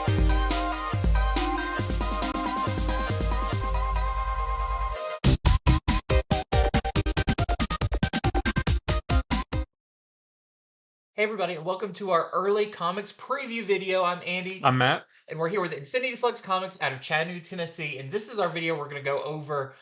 Hey everybody, and welcome to our early comics preview video. I'm Andy, I'm Matt. and we're here with Infinity Flux Comics out of Chattanooga, Tennessee. And this is our video. We're going to go over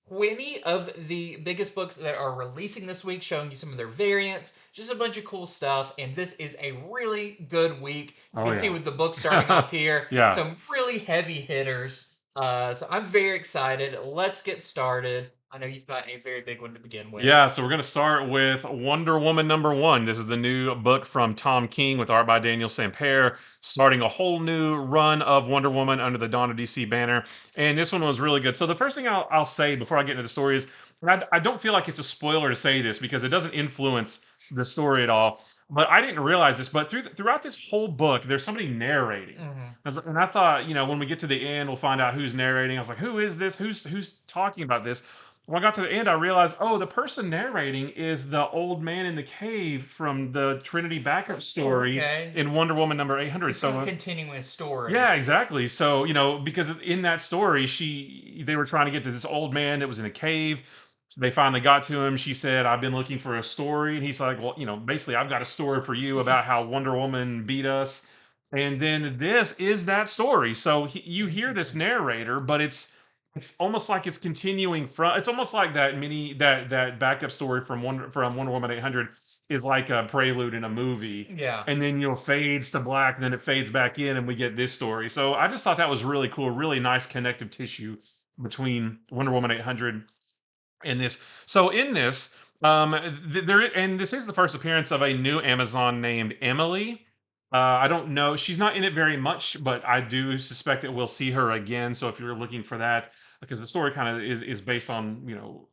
20 of the biggest books that are releasing this week, showing you some of their variants, just a bunch of cool stuff. And this is a really good week. You Oh can see yeah. with the book starting off here, Yeah. some really heavy hitters. So I'm very excited. Let's get started. I know you've got a very big one to begin with. Yeah, so we're going to start with Wonder Woman #1. This is the new book from Tom King with art by Daniel Sampere, starting a whole new run of Wonder Woman under the Dawn of DC banner. And this one was really good. So the first thing I'll say before I get into the story is I don't feel like it's a spoiler to say this because it doesn't influence the story at all. But I didn't realize this, but throughout this whole book, there's somebody narrating. Hmm. And I thought, when we get to the end, we'll find out who's narrating. I was like, who is this? Who's talking about this? When I got to the end, I realized, oh, the person narrating is the old man in the cave from the Trinity backup story Okay. in Wonder Woman #800. It's kind So, of continuing a story. yeah, exactly. So, because in that story, they were trying to get to this old man that was in a cave. They finally got to him. She said, "I've been looking for a story," and he's like, "Well, basically, I've got a story for you about how Wonder Woman beat us." And then this is that story. So you hear this Interesting. narrator, but it's almost like it's continuing from. It's almost like that backup story from Wonder Woman 800 is like a prelude in a movie, Yeah. and then fades to black, and then it fades back in, and we get this story. So I just thought that was really cool, really nice connective tissue between Wonder Woman 800 and this. So in this, and this is the first appearance of a new Amazon named Emily. I don't know. She's not in it very much, but I do suspect that we'll see her again. So if you're looking for that, because the story kind of is based on,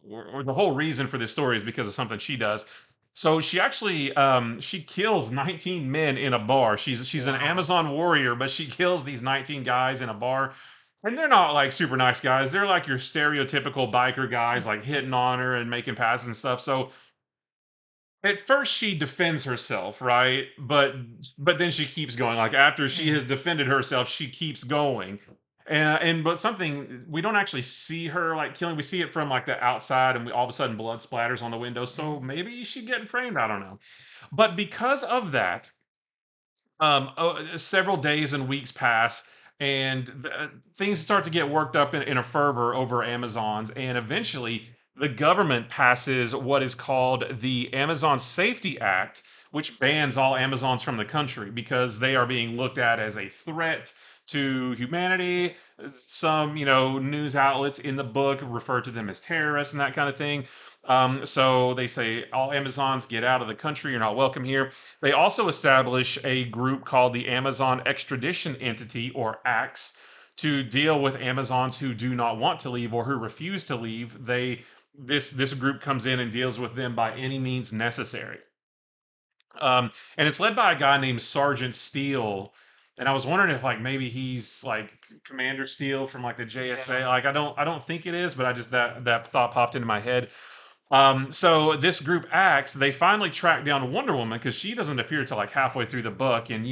or the whole reason for this story is because of something she does. So she actually she kills 19 men in a bar. She's an Wow. Amazon warrior, but she kills these 19 guys in a bar. And they're not like super nice guys. They're like your stereotypical biker guys, like hitting on her and making passes and stuff. So at first she defends herself, right? But then she keeps going. Like after she has Hmm. defended herself, she keeps going. But something we don't actually see her like killing. We see it from like the outside, and we all of a sudden blood splatters on the window. So Hmm. maybe she's getting framed. I don't know. But because of that, several days and weeks pass, and things start to get worked up in a fervor over Amazons, and eventually the government passes what is called the Amazon Safety Act, which bans all Amazons from the country because they are being looked at as a threat to humanity. Some, news outlets in the book refer to them as terrorists and that kind of thing. So they say all Amazons get out of the country. You're not welcome here. They also establish a group called the Amazon Extradition Entity, or AX, to deal with Amazons who do not want to leave or who refuse to leave. This group comes in and deals with them by any means necessary. And it's led by a guy named Sergeant Steele. And I was wondering if like maybe he's like Commander Steele from like the JSA. Yeah. Like I don't think it is, but I just that thought popped into my head. So this group acts, they finally track down Wonder Woman because she doesn't appear till like halfway through the book, and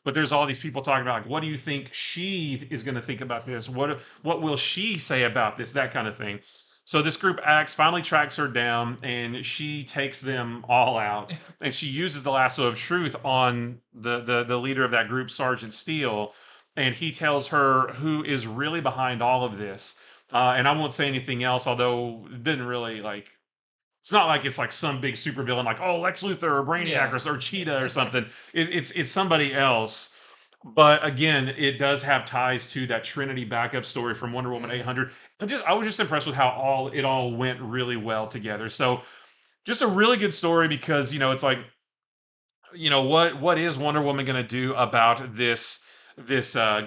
but there's all these people talking about like, what do you think she is going to think about this? What will she say about this? That kind of thing. So this group acts finally tracks her down, and she takes them all out, and she uses the lasso of truth on the leader of that group, Sergeant Steele, and he tells her who is really behind all of this. And I won't say anything else, although it didn't really like it's not like it's like some big supervillain like Lex Luthor or Brainiac Yeah. or Cheetah or something. It's somebody else. But again, it does have ties to that Trinity backup story from Wonder Woman Hmm. 800. I was just impressed with how all went really well together. So just a really good story because it's like what is Wonder Woman going to do about this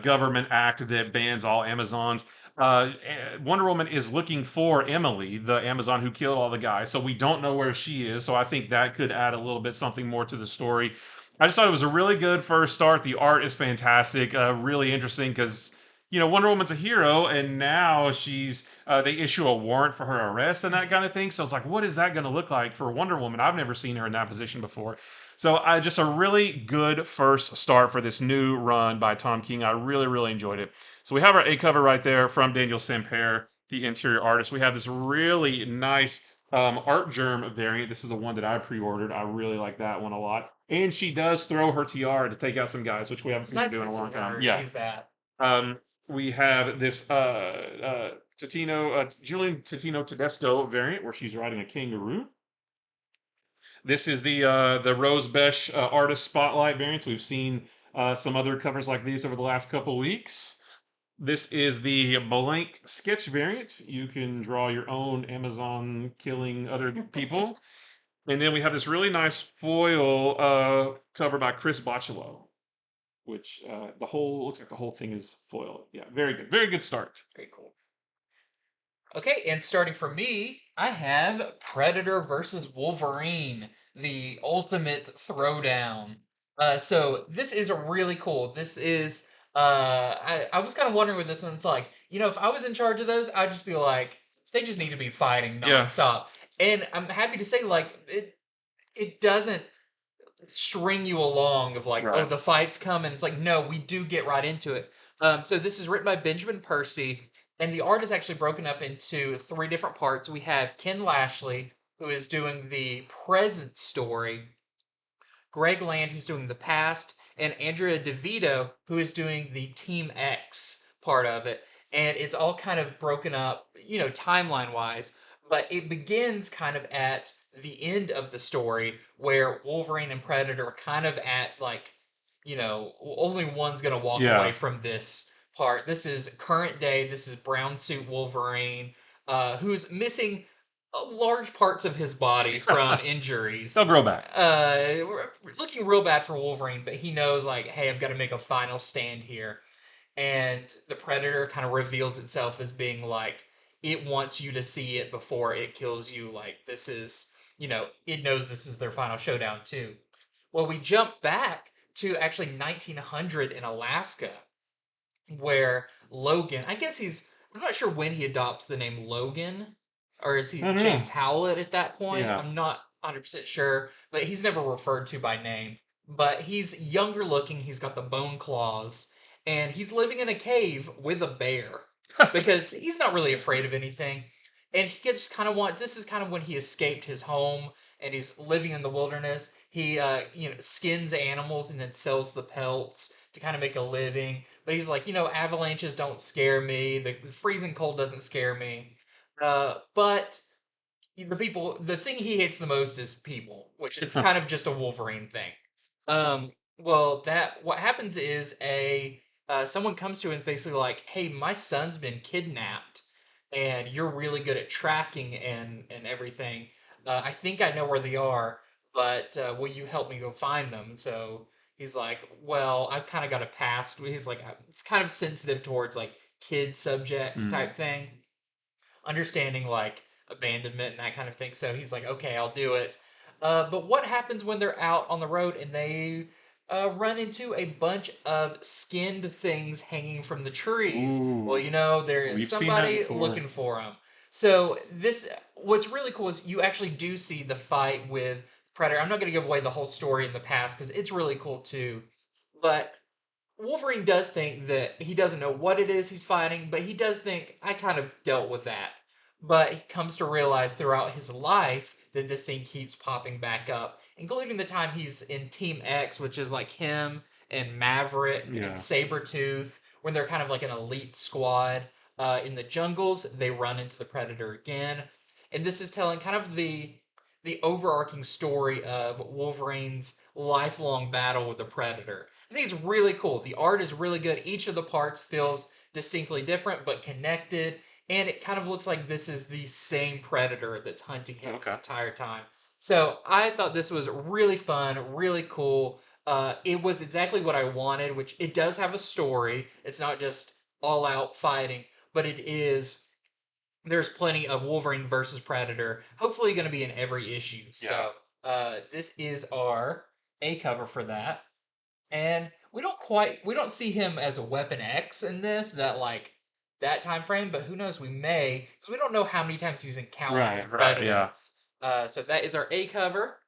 government act that bans all Amazons? Wonder Woman is looking for Emily, the Amazon who killed all the guys. So we don't know where she is. So I think that could add a little bit something more to the story. I just thought it was a really good first start. The art is fantastic, really interesting because Wonder Woman's a hero, and now they issue a warrant for her arrest and that kind of thing. So it's like, what is that going to look like for Wonder Woman? I've never seen her in that position before. So I just a really good first start for this new run by Tom King. I really, really enjoyed it. So we have our A cover right there from Daniel Sampere, the interior artist. We have this really nice Art Germ variant. This is the one that I pre-ordered. I really like that one a lot. And she does throw her tiara to take out some guys, which we haven't seen her Nice do in to a long see time. her Yeah. use that. We have this Julian Totino Tedesco variant where she's riding a kangaroo. This is the Rose Besh artist spotlight variants. We've seen some other covers like these over the last couple weeks. This is the blank sketch variant. You can draw your own Amazon killing other people. And then we have this really nice foil cover by Chris Bocciolo, which the whole looks like the whole thing is foil. Yeah, very good start. Very cool. Okay, and starting for me, I have Predator versus Wolverine, the ultimate throwdown. So this is really cool. This is I was kind of wondering with this one. It's like, if I was in charge of those, I'd just be like, they just need to be fighting Yeah. nonstop. And I'm happy to say, like, it doesn't string you along of like, oh, Right. the fight's coming. It's like, no, we do get right into it. So this is written by Benjamin Percy, and the art is actually broken up into three different parts. We have Ken Lashley, who is doing the present story, Greg Land, who's doing the past, and Andrea DeVito, who is doing the Team X part of it. And it's all kind of broken up, timeline wise. But it begins kind of at the end of the story where Wolverine and Predator are kind of at like, only one's going to walk away Yeah. from this part. This is current day. This is brown suit Wolverine, who's missing large parts of his body from injuries. They'll grow back. Looking real bad for Wolverine, but he knows like, hey, I've got to make a final stand here. And the Predator kind of reveals itself as being like, it wants you to see it before it kills you. Like this is, it knows this is their final showdown too. Well, we jump back to actually 1900 in Alaska, where Logan, I guess I'm not sure when he adopts the name Logan, or is he I don't know. James Howlett at that point? Yeah. I'm not 100% sure, but he's never referred to by name. But he's younger looking, he's got the bone claws, and he's living in a cave with a bear because he's not really afraid of anything. And he just kind of wants, this is kind of when he escaped his home and he's living in the wilderness. He, skins animals and then sells the pelts to kind of make a living. But he's like, avalanches don't scare me. The freezing cold doesn't scare me. But the thing he hates the most is people, which is kind of just a Wolverine thing. Well, what happens is someone comes to him and is basically like, hey, my son's been kidnapped, and you're really good at tracking and everything. I think I know where they are, but will you help me go find them? So he's like, well, I've kind of got a past. He's like, it's kind of sensitive towards like kid subjects type thing, understanding like abandonment and that kind of thing. So he's like, okay, I'll do it. But what happens when they're out on the road and they run into a bunch of skinned things hanging from the trees? Well, Ooh. there is We've seen that somebody before. looking for them. So what's really cool is you actually do see the fight with Predator. I'm not going to give away the whole story in the past because it's really cool too. But Wolverine does think that he doesn't know what it is he's fighting, but he does think, I kind of dealt with that. But he comes to realize throughout his life that this thing keeps popping back up, including the time he's in Team X, which is like him and Maverick and Sabretooth, when they're kind of like an elite squad in the jungles. They run into the Predator again. And this is telling kind of the overarching story of Wolverine's lifelong battle with the Predator. I think it's really cool. The art is really good. Each of the parts feels distinctly different but connected, and it kind of looks like this is the same Predator that's hunting him this entire time. So I thought this was really fun, really cool. It was exactly what I wanted, which it does have a story. It's not just all out fighting, but there's plenty of Wolverine versus Predator. Hopefully going to be in every issue. So this is our A cover for that. And we don't see him as a Weapon X in this, that time frame, but who knows, we may, because we don't know how many times he's encountered the Predator. Yeah. So that is our A cover.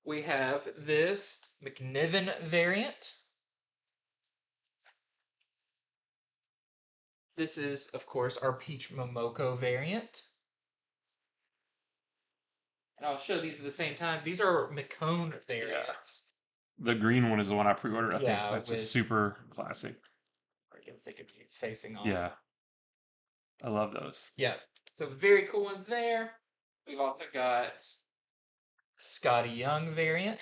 We have this McNiven variant. This is, of course, our Peach Momoko variant. And I'll show these at the same time. These are Macone variants. The green one is the one I pre-ordered. I think Yeah, that's just with super classic. I guess they could be facing off. Yeah, I love those. Yeah. So very cool ones there. We've also got Scotty Young variant.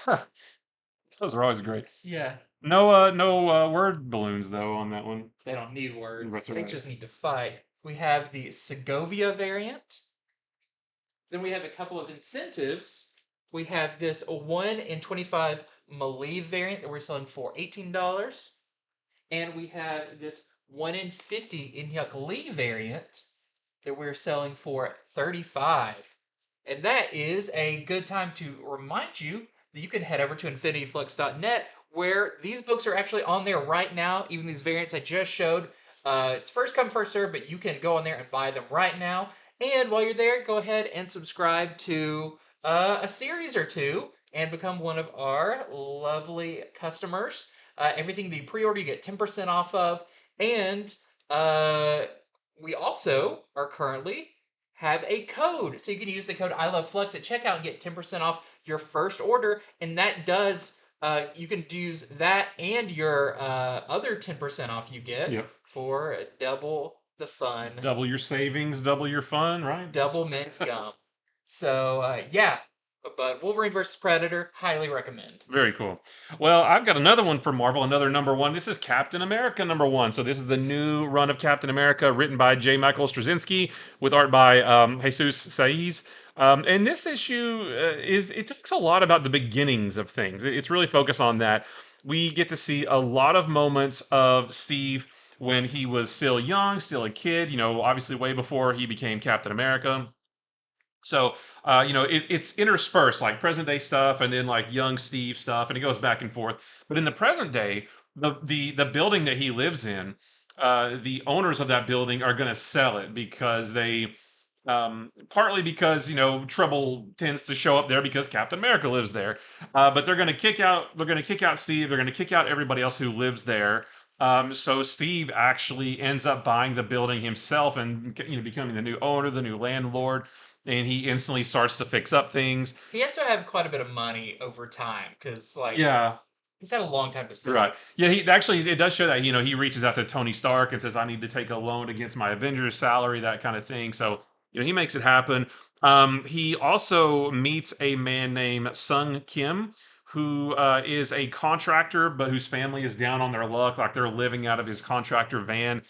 Those are always great. Yeah. No word balloons though on that one. They don't need words. That's They right. just need to fight. We have the Segovia variant. Then we have a couple of incentives. We have this 1 in 25 Malieve variant that we're selling for $18. And we have this 1 in 50 Inyuk Lee variant that we're selling for 35. And that is a good time to remind you that you can head over to infinityflux.net where these books are actually on there right now, even these variants I just showed. It's first come, first serve, but you can go on there and buy them right now. And while you're there, go ahead and subscribe to a series or two and become one of our lovely customers. Everything that you pre-order, you get 10% off of. And we also are currently have a code. So you can use the code I love Flux at checkout and get 10% off your first order. And that does, you can use that and your other 10% off you get Yep. for double the fun. Double your savings, double your fun, right? Double mint gum. So, yeah. But Wolverine versus Predator, highly recommend. Very cool. Well, I've got another one for Marvel, another #1. This is Captain America #1. So this is the new run of Captain America, written by J. Michael Straczynski, with art by Jesus Saiz. And this issue it talks a lot about the beginnings of things. It's really focused on that. We get to see a lot of moments of Steve when he was still young, still a kid. Obviously way before he became Captain America. So, it's interspersed like present day stuff and then like young Steve stuff, and it goes back and forth. But in the present day, the building that he lives in, the owners of that building are going to sell it because they, partly because trouble tends to show up there because Captain America lives there, but they're going to kick out Steve. They're going to kick out everybody else who lives there. So Steve actually ends up buying the building himself and becoming the new owner, the new landlord, and he instantly starts to fix up things. He has to have quite a bit of money over time because, like, Yeah, he's had a long time to save. right. Yeah, he actually it does show that he reaches out to Tony Stark and says, "I need to take a loan against my Avengers salary," that kind of thing. So he makes it happen. He also meets a man named Sung Kim, who is a contractor, but whose family is down on their luck, like they're living out of his contractor van.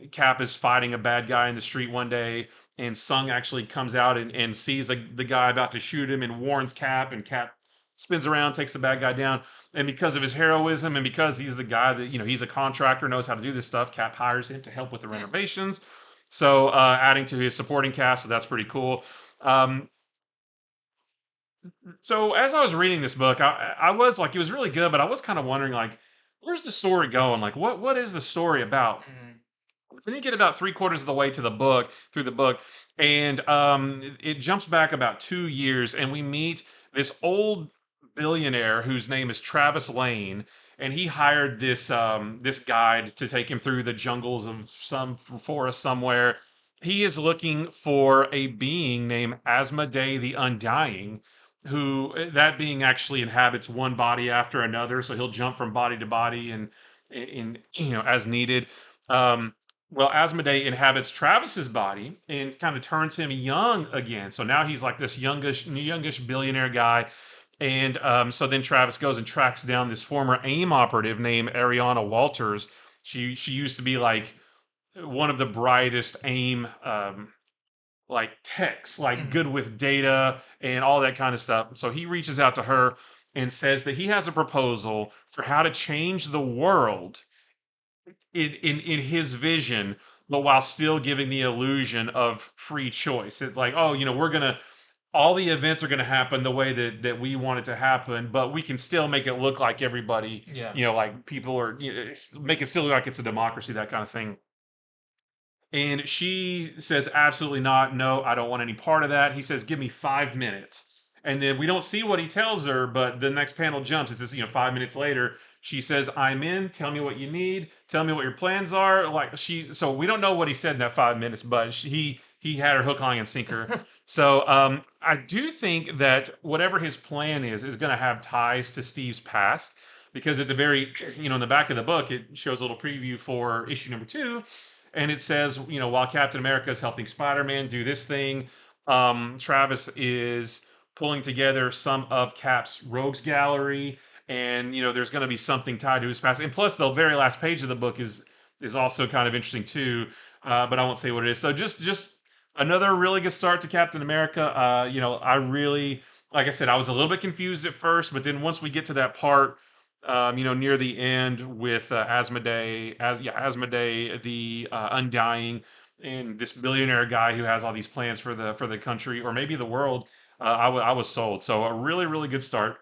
Cap is fighting a bad guy in the street one day, and Sung actually comes out and sees the guy about to shoot him and warns Cap, and Cap spins around, takes the bad guy down. And because of his heroism and because he's the guy that, he's a contractor, knows how to do this stuff, Cap hires him to help with the renovations. So adding to his supporting cast, so that's pretty cool. Um, so as I was reading this book, I was like, it was really good, but I was kind of wondering, like, where's the story going? Like, what is the story about? Mhm. Then you get about 3/4 of the way to through the book, and it jumps back about 2 years, and we meet this old billionaire whose name is Travis Lane, and he hired this guide to take him through the jungles of some forest somewhere. He is looking for a being named Asmodee the Undying, who that being actually inhabits one body after another, so he'll jump from body to body and in as needed. Um, well, Asmodee inhabits Travis's body and kind of turns him young again. So now he's like this youngish billionaire guy. And so then Travis goes and tracks down this former AIM operative named Ariana Walters. She used to be like one of the brightest AIM like techs, like Mhm. good with data and all that kind of stuff. So he reaches out to her and says that he has a proposal for how to change the world in his vision, but while still giving the illusion of free choice. It's like, oh, we're gonna all the events are gonna happen the way that we want it to happen, but we can still make it look like everybody, Yeah. like people are, make it still look like it's a democracy, that kind of thing. And she says, absolutely not. No, I don't want any part of that. He says, give me 5 minutes. And then we don't see what he tells her, but the next panel jumps. It's just, 5 minutes later. She says, "I'm in. Tell me what you need. Tell me what your plans are." So we don't know what he said in that 5 minutes, but he had her hook, line, and sinker. So I do think that whatever his plan is going to have ties to Steve's past, because at the very, in the back of the book, it shows a little preview for issue number 2, and it says, while Captain America is helping Spider-Man do this thing, Travis is pulling together some of Cap's rogues gallery, and there's going to be something tied to his past. And plus, the very last page of the book is also kind of interesting too, but I won't say what it is. So just another really good start to Captain America. I really, like I said, I was a little bit confused at first, but then once we get to that part, near the end with Asmodee, the Undying, and this billionaire guy who has all these plans for the country or maybe the world, I was sold. So a really really good start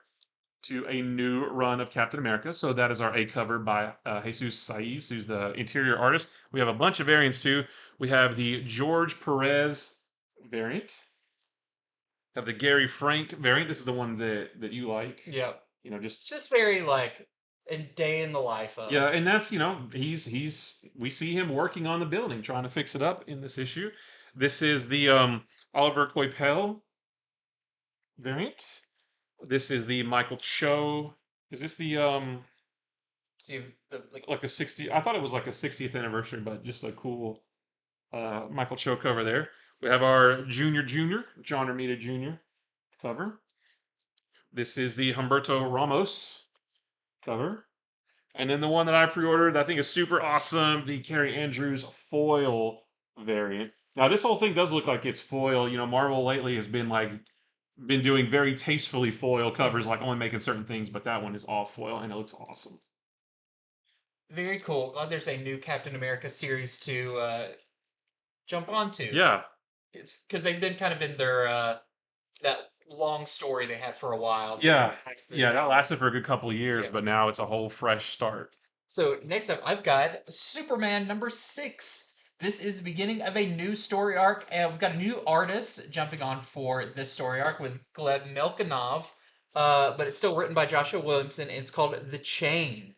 to a new run of Captain America. So that is our A cover by Jesus Saiz, who's the interior artist. We have a bunch of variants too. We have the George Perez variant. Have the Gary Frank variant. This is the one that you like. Yep. Just Just very like a day in the life of. yeah, and that's he's we see him working on the building, trying to fix it up in this issue. This is the Oliver Coipel variant. This is the Michael Cho. Is this the See the like the 60? I thought it was like a 60th anniversary, but just a cool Michael Cho cover there. We have our Junior John Romita Jr. cover. This is the Humberto Ramos cover. And then the one that I pre-ordered, I think is super awesome, the Carrie Andrews foil variant. Now this whole thing does look like it's foil. Marvel lately has been doing very tastefully foil covers, like only making certain things, but that one is all foil and it looks awesome. very cool. Glad there's a new Captain America series to jump onto. Yeah, It's because they've been kind of in their that long story they had for a while. So yeah, it's nice yeah. That lasted for a good couple of years, yeah. but now it's a whole fresh start. So next up, I've got Superman #6. This is the beginning of a new story arc, and we've got a new artist jumping on for this story arc with Gleb Milkanov. But it's still written by Joshua Williamson, and it's called The Chain.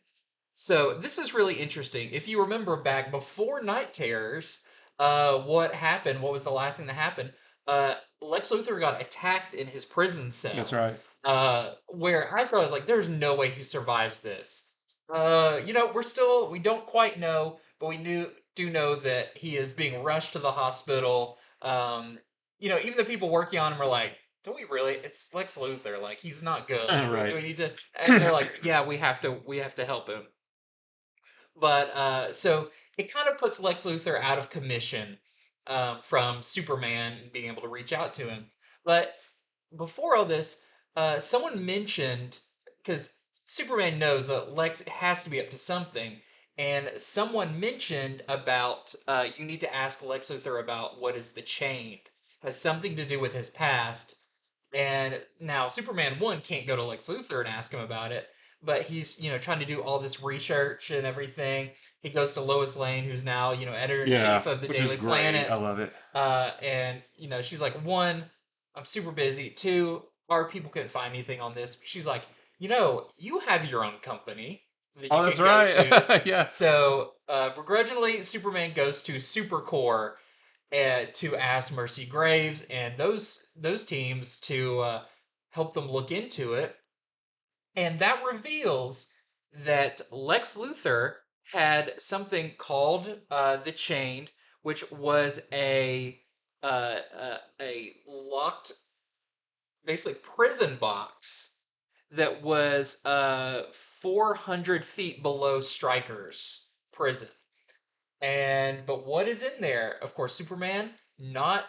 So this is really interesting. If you remember back before Night Terrors, what happened? What was the last thing that happened? Lex Luthor got attacked in his prison That's cell. right. Where I was like, "There's no way he survives this." We don't quite know, but do know that he is being rushed to the hospital. Even the people working on him are like, "Do we really? It's Lex Luthor. Like he's not good. Do Right. we need to?" And they're like, "Yeah, we have to help him." But so it kind of puts Lex Luthor out of commission from Superman being able to reach out to him. But before all this, someone mentioned because Superman knows that Lex has to be up to something, and someone mentioned about you need to ask Lex Luthor about what is the chain. Has something to do with his past, and now Superman 1 can't go to Lex Luthor and ask him about it, but he's, trying to do all this research and everything. He goes to Lois Lane, who's now, editor in Yeah, chief of the which is Daily great. Planet. I love it. And, she's like, one, I'm super busy. Two, our people couldn't find anything on this. She's like, you have your own company that Oh, you that's can go to. right. Yeah. So, begrudgingly, Superman goes to Supercore to ask Mercy Graves and those teams to help them look into it, and that reveals that Lex Luthor had something called the Chained, which was a locked, basically prison box that was 400 feet below Stryker's prison. But what is in there? Of course, Superman, not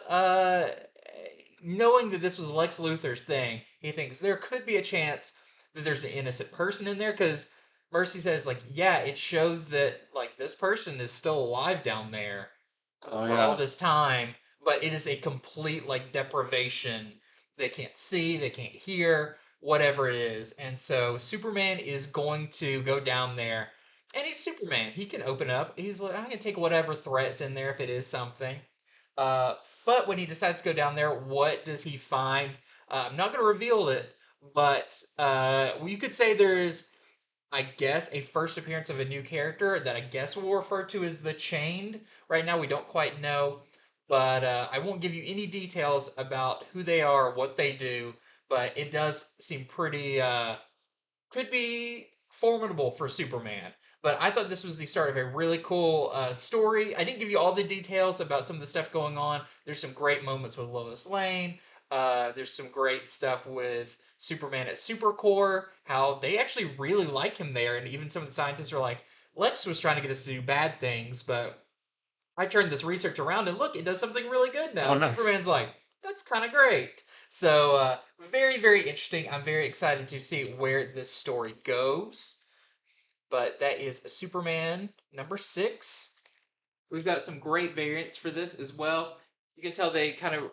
knowing that this was Lex Luthor's thing, he thinks there could be a chance that there's an innocent person in there because Mercy says like, yeah, it shows that like this person is still alive down there Oh for all yeah. this time, but it is a complete like deprivation. They can't see, they can't hear, whatever it is. And so Superman is going to go down there, and he's Superman. He can open up. He's like, I'm gonna take whatever threats in there if it is something. Uh, but when he decides to go down there, what does he find? I'm not going to reveal it, but you could say there's, I guess, a first appearance of a new character that I guess we'll refer to as the Chained. Right now, we don't quite know, but I won't give you any details about who they are, what they do, but it does seem pretty could be formidable for Superman. But I thought this was the start of a really cool story. I didn't give you all the details about some of the stuff going on. There's some great moments with Lois Lane. There's some great stuff with Superman at Supercore. How they actually really like him there, and even some of the scientists are like, Lex was trying to get us to do bad things, but I turned this research around and look, it does something really good now. Oh, And nice. Superman's like, that's kind of great. So, very, very interesting. I'm very excited to see where this story goes. But that is Superman number 6. We've got some great variants for this as well. You can tell they kind of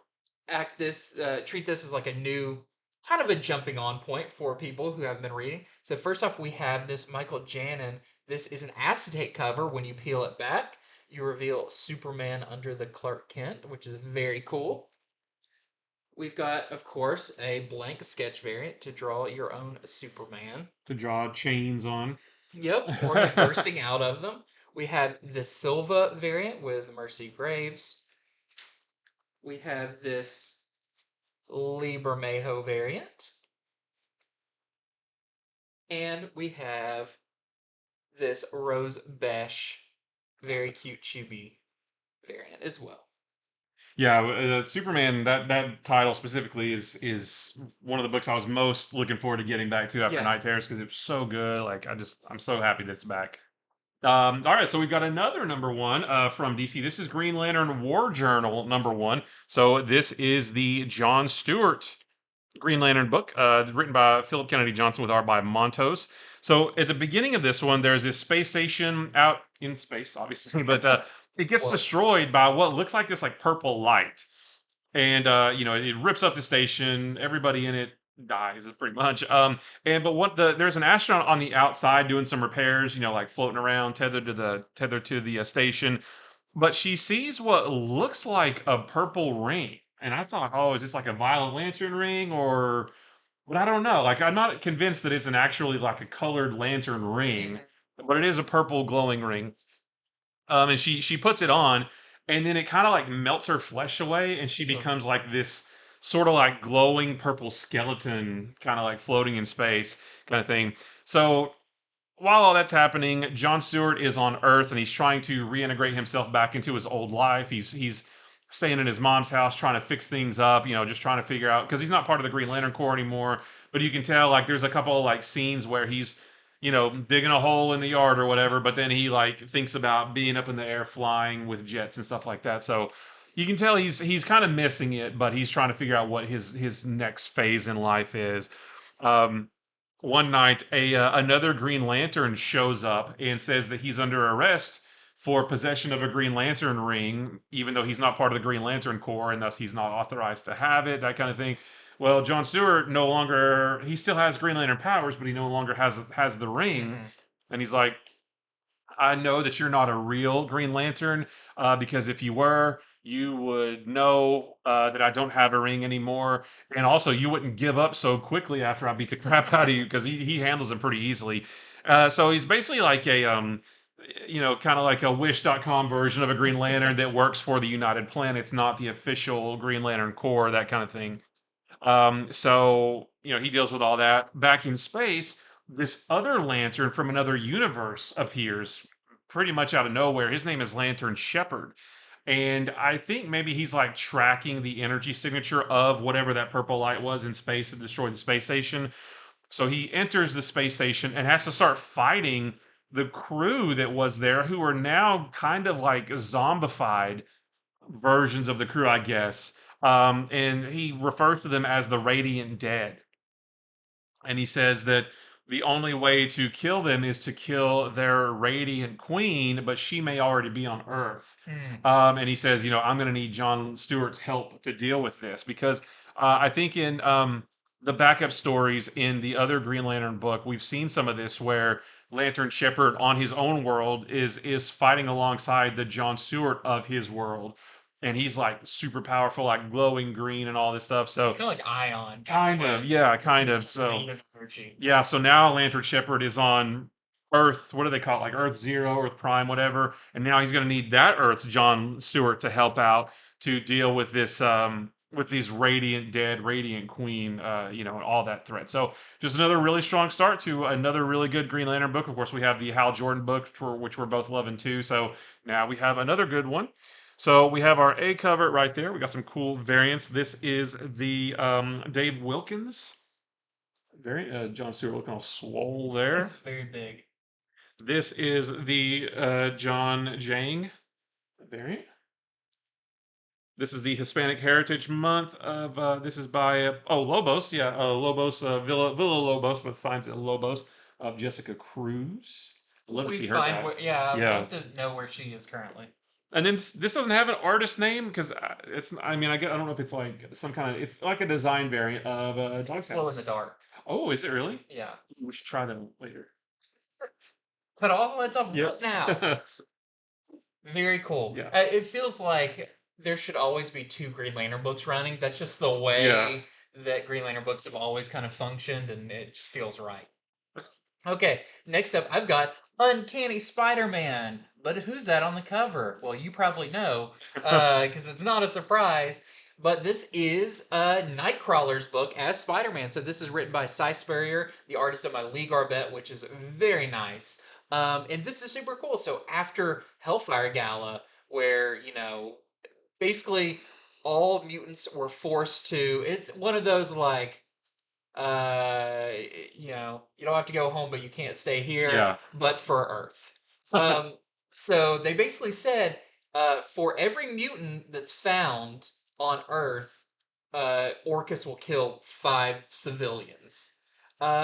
treat this as like a new, kind of a jumping on point for people who haven't been reading. So first off, we have this Michael Janin. This is an acetate cover. When you peel it back, you reveal Superman under the Clark Kent, which is very cool. We've got, of course, a blank sketch variant to draw your own Superman. To draw chains on. Yep, or him bursting out of them. We have the Silva variant with Mercy Graves. We have this Lee Bermejo variant. And we have this Rose Besh, very cute chibi variant as well. Yeah, Superman. That title specifically is one of the books I was most looking forward to getting back to after Yeah. Night Terrors because it was so good. Like I'm so happy that it's back. All right, so we've got another number one from DC. This is Green Lantern War Journal number one. So this is the John Stewart Green Lantern book, written by Philip Kennedy Johnson with art by Montos. So at the beginning of this one, there's this space station out in space, obviously, but it gets Well, destroyed by what looks like this like purple light, and it rips up the station. Everybody in it dies, pretty much. But there's an astronaut on the outside doing some repairs, like floating around, tethered to the station, but she sees what looks like a purple ring. And I thought, oh, is this like a Violet Lantern ring or but I don't know. Like I'm not convinced that it's an actually like a colored lantern ring, mhm. but it is a purple glowing ring. And she puts it on, and then it kind of like melts her flesh away, and she Ugh. becomes like this sort of like glowing purple skeleton, kind of like floating in space, kind of thing. So while all that's happening, John Stewart is on Earth and he's trying to reintegrate himself back into his old life. He's staying in his mom's house, trying to fix things up, just trying to figure out because he's not part of the Green Lantern Corps anymore. But you can tell like there's a couple of like scenes where he's digging a hole in the yard or whatever, but then he like thinks about being up in the air flying with jets and stuff like that. So you can tell he's kind of missing it, but he's trying to figure out what his next phase in life is. Um, One night, a another Green Lantern shows up and says that he's under arrest for possession of a Green Lantern ring, even though he's not part of the Green Lantern Corps and thus he's not authorized to have it. That kind of thing. Well, John Stewart no longer he still has Green Lantern powers, but he no longer has the ring, Mhm. and he's like, I know that you're not a real Green Lantern because if you were, you would know that I don't have a ring anymore, and also you wouldn't give up so quickly after I beat the crap out of you because he handles them pretty easily. So he's basically like a kind of like a Wish.com version of a Green Lantern that works for the United Planets, not the official Green Lantern Corps, that kind of thing. So he deals with all that. Back in space, this other lantern from another universe appears pretty much out of nowhere. His name is Lantern Shepherd. And I think maybe he's like tracking the energy signature of whatever that purple light was in space that destroyed the space station. So he enters the space station and has to start fighting the crew that was there, who are now kind of like zombified versions of the crew, I guess. And he refers to them as the Radiant Dead. And he says that the only way to kill them is to kill their Radiant Queen, but she may already be on Earth. Mm. And he says, I'm going to need John Stewart's help to deal with this because I think in the backup stories in the other Green Lantern book, we've seen some of this where Lantern Shepherd on his own world is fighting alongside the John Stewart of his world, and he's like super powerful, like glowing green and all this stuff. It's So kind of like Ion, kind of, but yeah, kind of. So green energy. yeah, so now Lantern Shepherd is on Earth. What do they call it? Like Earth Zero, Earth Prime, whatever. And now he's going to need that Earth's John Stewart to help out to deal with this, with these Radiant Dead, Radiant Queen, and all that threat. So just another really strong start to another really good Green Lantern book. Of course, we have the Hal Jordan book, which we're both loving too. So now we have another good one. So we have our A cover right there. We got some cool variants. This is the Dave Wilkins. Very John Stewart looking all swole there. It's very big. This is the John Jang variant. This is the Hispanic Heritage Month of. This is by Lobos, yeah, Lobos Villa Lobos, but signs it Lobos of Jessica Cruz. I'd love to We see her find back. where, yeah, I'd Yeah, love to know where she is currently. and then this doesn't have an artist name because it's. I mean, I don't know if it's like some kind of. It's like a design variant of It's glow in the Doghouse. dark. Oh, is it really? Yeah. We should try them later. Cut all the lights off Yep. right now. Very cool. Yeah. It feels like there should always be two Green Lantern books running. That's just the Yeah. way that Green Lantern books have always kind of functioned, and it just feels right. Okay, next up, I've got Uncanny Spider-Man. But who's that on the cover? Well, you probably know, because it's not a surprise. But this is Nightcrawler's book as Spider-Man. So this is written by Cy Spurrier, the artist of my Lee Garbett, which is very nice. And this is super cool. So after Hellfire Gala, where, basically all mutants were forced to, it's one of those like, uh, you don't have to go home, but you can't stay here, Yeah. but for Earth. Um, so they basically said, for every mutant that's found on Earth, Orcus will kill 5 civilians.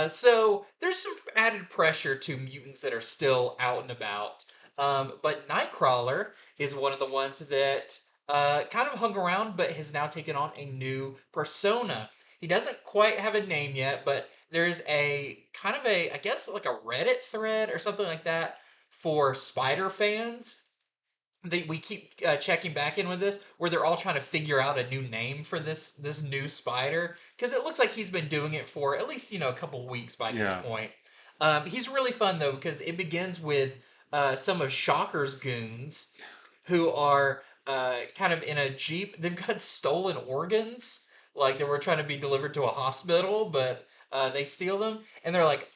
So there's some added pressure to mutants that are still out and about. But Nightcrawler is one of the ones that kind of hung around, but has now taken on a new persona. He doesn't quite have a name yet, but there's a kind of I guess like a Reddit thread or something like that for Spider fans. We keep checking back in with this, where they're all trying to figure out a new name for this new Spider, because it looks like he's been doing it for at least a couple weeks by this Yeah. point. He's really fun though, because it begins with some of Shocker's goons who are kind of in a jeep. They've got stolen organs, like they were trying to be delivered to a hospital, but they steal them, and they're like,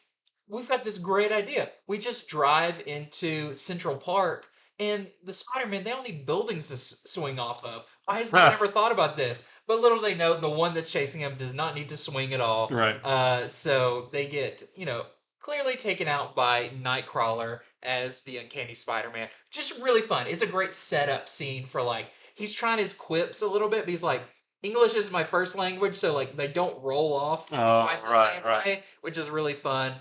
"We've got this great idea. We just drive into Central Park, and the Spider-Man, they all need buildings to swing off of. Why has no one ever thought about this?" But little they know, the one that's chasing him does not need to swing at all. Right. So they get, clearly taken out by Nightcrawler as the Uncanny Spider-Man. Just really fun. It's a great setup scene for like he's trying his quips a little bit, but he's like, English is my first language, so like they don't roll off Oh, quite the right, same right. way, which is really fun.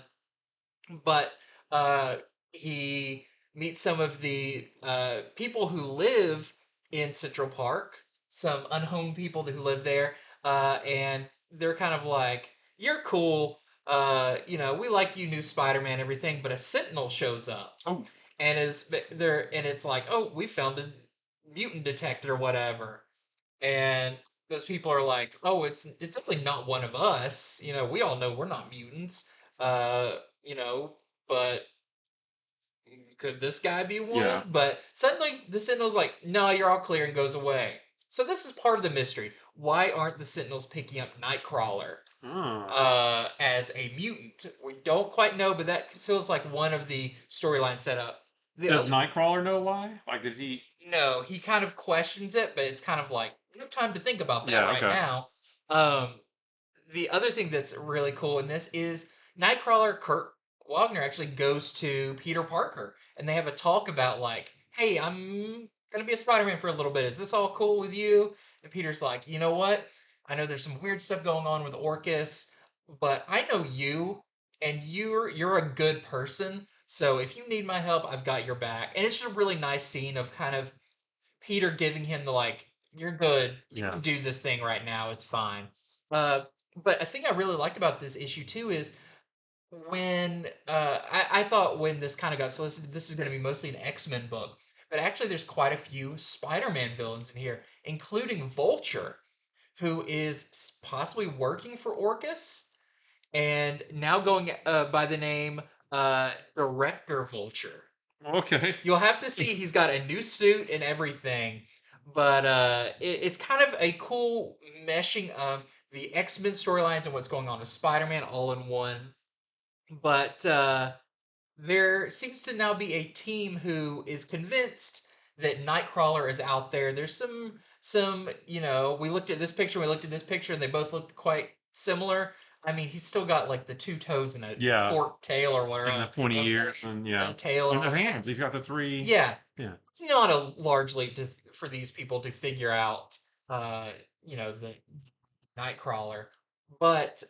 But he meets some of the people who live in Central Park, some unhomed people who live there, and they're kind of like, "You're cool, we like you, new Spider-Man, everything," but a Sentinel shows up, Oh. and is there, and it's like, "Oh, we found a mutant detector, or whatever," and those people are like, "Oh, it's definitely not one of us. We all know we're not mutants. Uh, but could this guy be Yeah. one?" But suddenly the Sentinel's like, "No, you're all clear," and goes away. So this is part of the mystery. Why aren't the Sentinels picking up Nightcrawler Oh. as a mutant? We don't quite know, but that feels like one of the storyline setup. The Does other, Nightcrawler know why? Like, did he? no, he kind of questions it, but it's kind of like, "You have time to think about that Yeah. right Okay. now." Um, the other thing that's really cool in this is Nightcrawler Kurt Wagner actually goes to Peter Parker, and they have a talk about like, "Hey, I'm gonna be a Spider-Man for a little bit. Is this all cool with you?" And Peter's like, "You know what? I know there's some weird stuff going on with Orcus, but I know you, and you're a good person. So if you need my help, I've got your back." And it's just a really nice scene of kind of Peter giving him the like, "You're good. You Yeah. can do this thing right now. It's fine." Uh, but a thing I really liked about this issue too is when I thought when this kind of got solicited, this is going to be mostly an X-Men book. but actually there's quite a few Spider-Man villains in here, including Vulture, who is possibly working for Orcus and now going by the name Director Vulture. Okay. You'll have to see he's got a new suit and everything, but it's kind of a cool meshing of the X-Men storylines and what's going on with Spider-Man all in one. But there seems to now be a team who is convinced that Nightcrawler is out there. There's some we looked at this picture, we looked at this picture, and they both looked quite similar. I mean, he's still got like the two toes and a Yeah. forked tail or whatever, And the pointy ears and a tail and the and hands. He's got the three. yeah. Yeah. It's not a large leap for these people to figure out, the Nightcrawler. But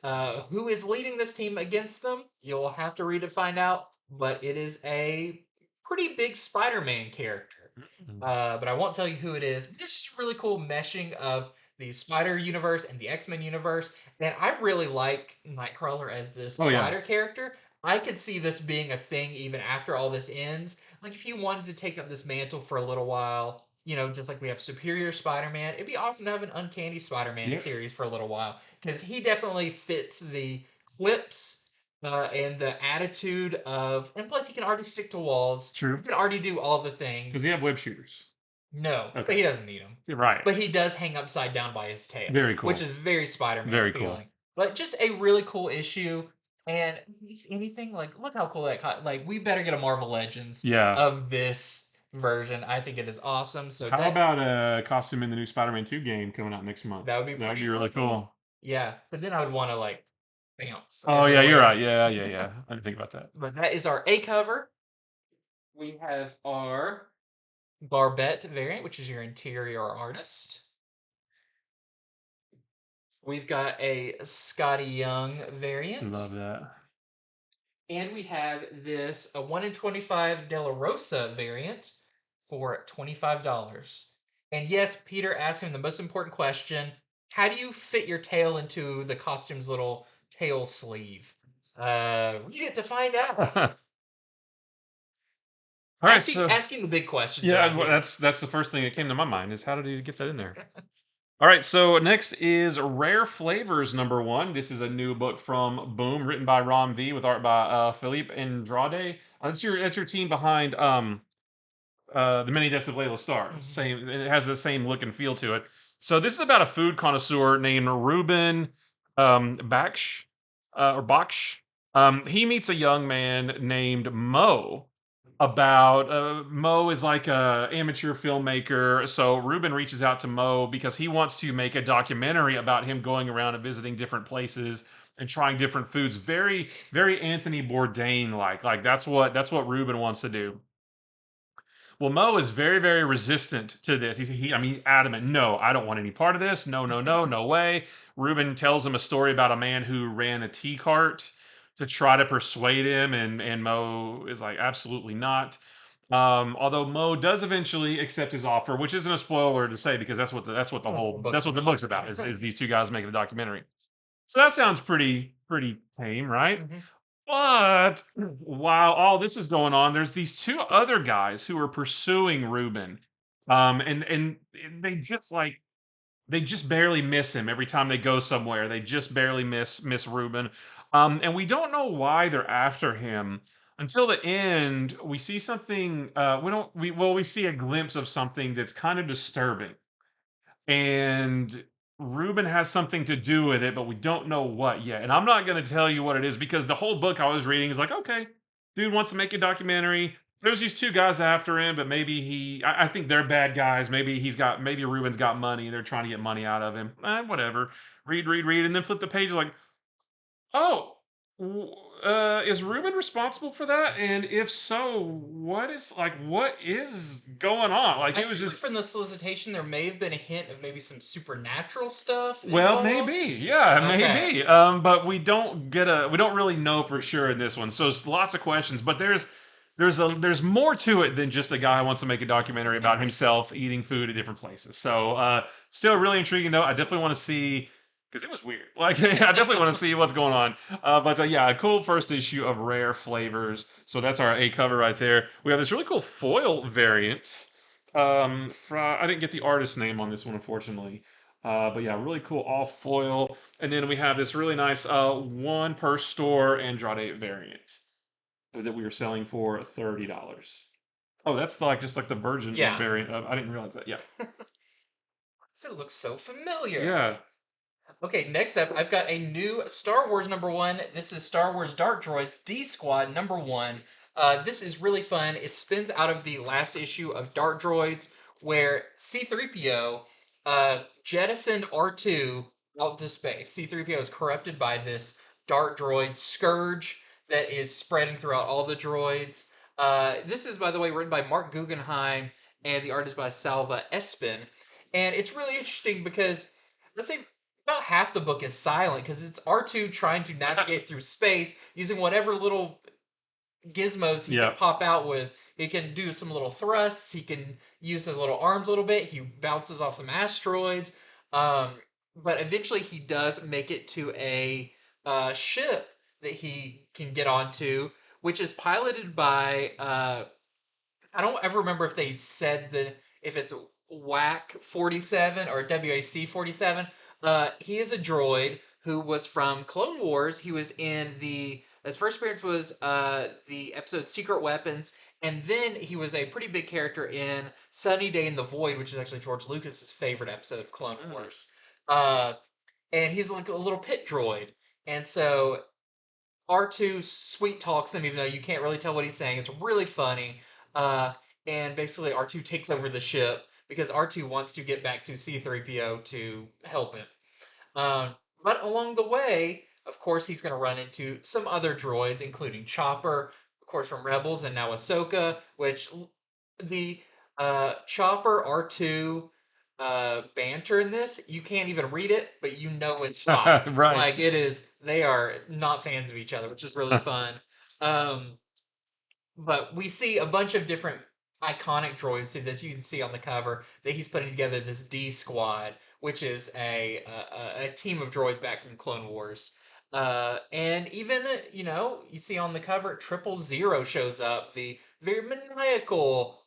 who is leading this team against them? You'll have to read to find out. But it is a pretty big Spider-Man character. But I won't tell you who it is. This is really cool meshing of the Spider universe and the X-Men universe. And I really like Nightcrawler as this Oh yeah. Spider character. I could see this being a thing even after all this ends. Like if you wanted to take up this mantle for a little while, just like we have Superior Spider-Man, it'd be awesome to have an Uncanny Spider-Man Yeah. series for a little while because he definitely fits the quips and the attitude of, and plus he can already stick to walls. True. He can already do all the things. Does he have web shooters? No, but Okay. he doesn't need them. Right. But he does hang upside down by his tail. Very cool. Which is very Spider-Man Very feeling. cool. But just a really cool issue. And if anything, like, look how cool that like, we better get a Marvel Legends Yeah. of this version. I think it is awesome. So How about a costume in the new Spider-Man 2 game coming out next month? that would be That'd pretty be really cool. Yeah, but then I would want to like bounce. Oh yeah, you're everywhere. right. Yeah. I didn't think about that. But that is our A cover. We have our Barbette variant, which is your interior artist. We've got a Scotty Young variant. Love that. And we have this a 1 in 25 De La Rosa variant for $25. And yes, Peter asked him the most important question. How do you fit your tail into the costume's little tail sleeve? Read it to find out. All right, asking the big questions. Yeah, that's the first thing that came to my mind is how did he get that in there? All right, so next is Rare Flavors #1. This is a new book from Boom, written by Ron V with art by Philippe Andrade. That's your team behind the Many Deaths of Layla Starr. Same, it has the same look and feel to it. So this is about a food connoisseur named Reuben Baksh or Baksh. He meets a young man named Mo. Mo is like a amateur filmmaker. So Reuben reaches out to Mo because he wants to make a documentary about him going around and visiting different places and trying different foods. Very, very Anthony Bourdain like. Like that's what Reuben wants to do. Well, Mo is very, very resistant to this. He's adamant. No, I don't want any part of this. No, no way. Reuben tells him a story about a man who ran a tea cart to try to persuade him, and Mo is like, absolutely not. Although Mo does eventually accept his offer, which isn't a spoiler to say because that's what the book's about is these two guys making a documentary. So that sounds pretty tame, right? But while all this is going on, there's these two other guys who are pursuing Reuben. And they just barely miss him every time they go somewhere. They just barely miss Reuben. And we don't know why they're after him until the end. We see something. We see a glimpse of something that's kind of disturbing, and Reuben has something to do with it, but we don't know what yet. And I'm not going to tell you what it is because the whole book I was reading is like, okay, dude wants to make a documentary. There's these two guys after him, but maybe I think they're bad guys. Maybe Reuben's got money. They're trying to get money out of him. Whatever. Read, and then flip the page like, oh, is Reuben responsible for that? And if so, what is going on? Like, I it was feel just from the solicitation, there may have been a hint of maybe some supernatural stuff. well, involved. maybe, yeah, Okay. maybe. But we don't really know for sure in this one. So it's lots of questions, but there's more to it than just a guy who wants to make a documentary about himself eating food at different places. So still really intriguing though. I definitely want to see because it was weird. Like I definitely want to see what's going on. But yeah, a cool first issue of Rare Flavors. So that's our A cover right there. We have this really cool foil variant I didn't get the artist name on this one, unfortunately. But yeah, really cool all foil. And then we have this really nice one per store Andrade variant that we were selling for $30. Oh, that's like just like the Virgin Yeah. variant. I didn't realize that. Yeah, It looks so familiar. yeah. Okay, next up, I've got a new Star Wars #1. This is Star Wars Dark Droids D Squad #1. This is really fun. It spins out of the last issue of Dark Droids, where C3PO jettisoned R2 out to space. C3PO is corrupted by this Dark Droid scourge that is spreading throughout all the droids. This is, by the way, written by Mark Guggenheim, and the art is by Salva Espin. And it's really interesting because, let's say, about half the book is silent because it's R2 trying to navigate through space using whatever little gizmos he can Yep. pop out with. He can do some little thrusts. He can use his little arms a little bit. He bounces off some asteroids. Um, but eventually he does make it to a ship that he can get onto, which is piloted by I don't ever remember if they said if it's WAC 47 or WAC 47. He is a droid who was from Clone Wars. He was in his first appearance was the episode Secret Weapons, and then he was a pretty big character in Sunny Day in the Void, which is actually George Lucas's favorite episode of Clone Wars. Uh, and he's like a little pit droid, and so R2 sweet talks him, even though you can't really tell what he's saying. It's really funny. Uh, and basically, R2 takes over the ship because R2 wants to get back to C3PO to help him. But along the way, of course, he's going to run into some other droids, including Chopper, of course, from Rebels, and now Ahsoka, which the Chopper R2 banter in this, you can't even read it, but you know it's hot. Right. Like it is, they are not fans of each other, which is really fun. Um, but we see a bunch of different iconic droids too that you can see on the cover that he's putting together this D Squad, which is a team of droids back from Clone Wars. And even you see on the cover Triple Zero shows up, the very maniacal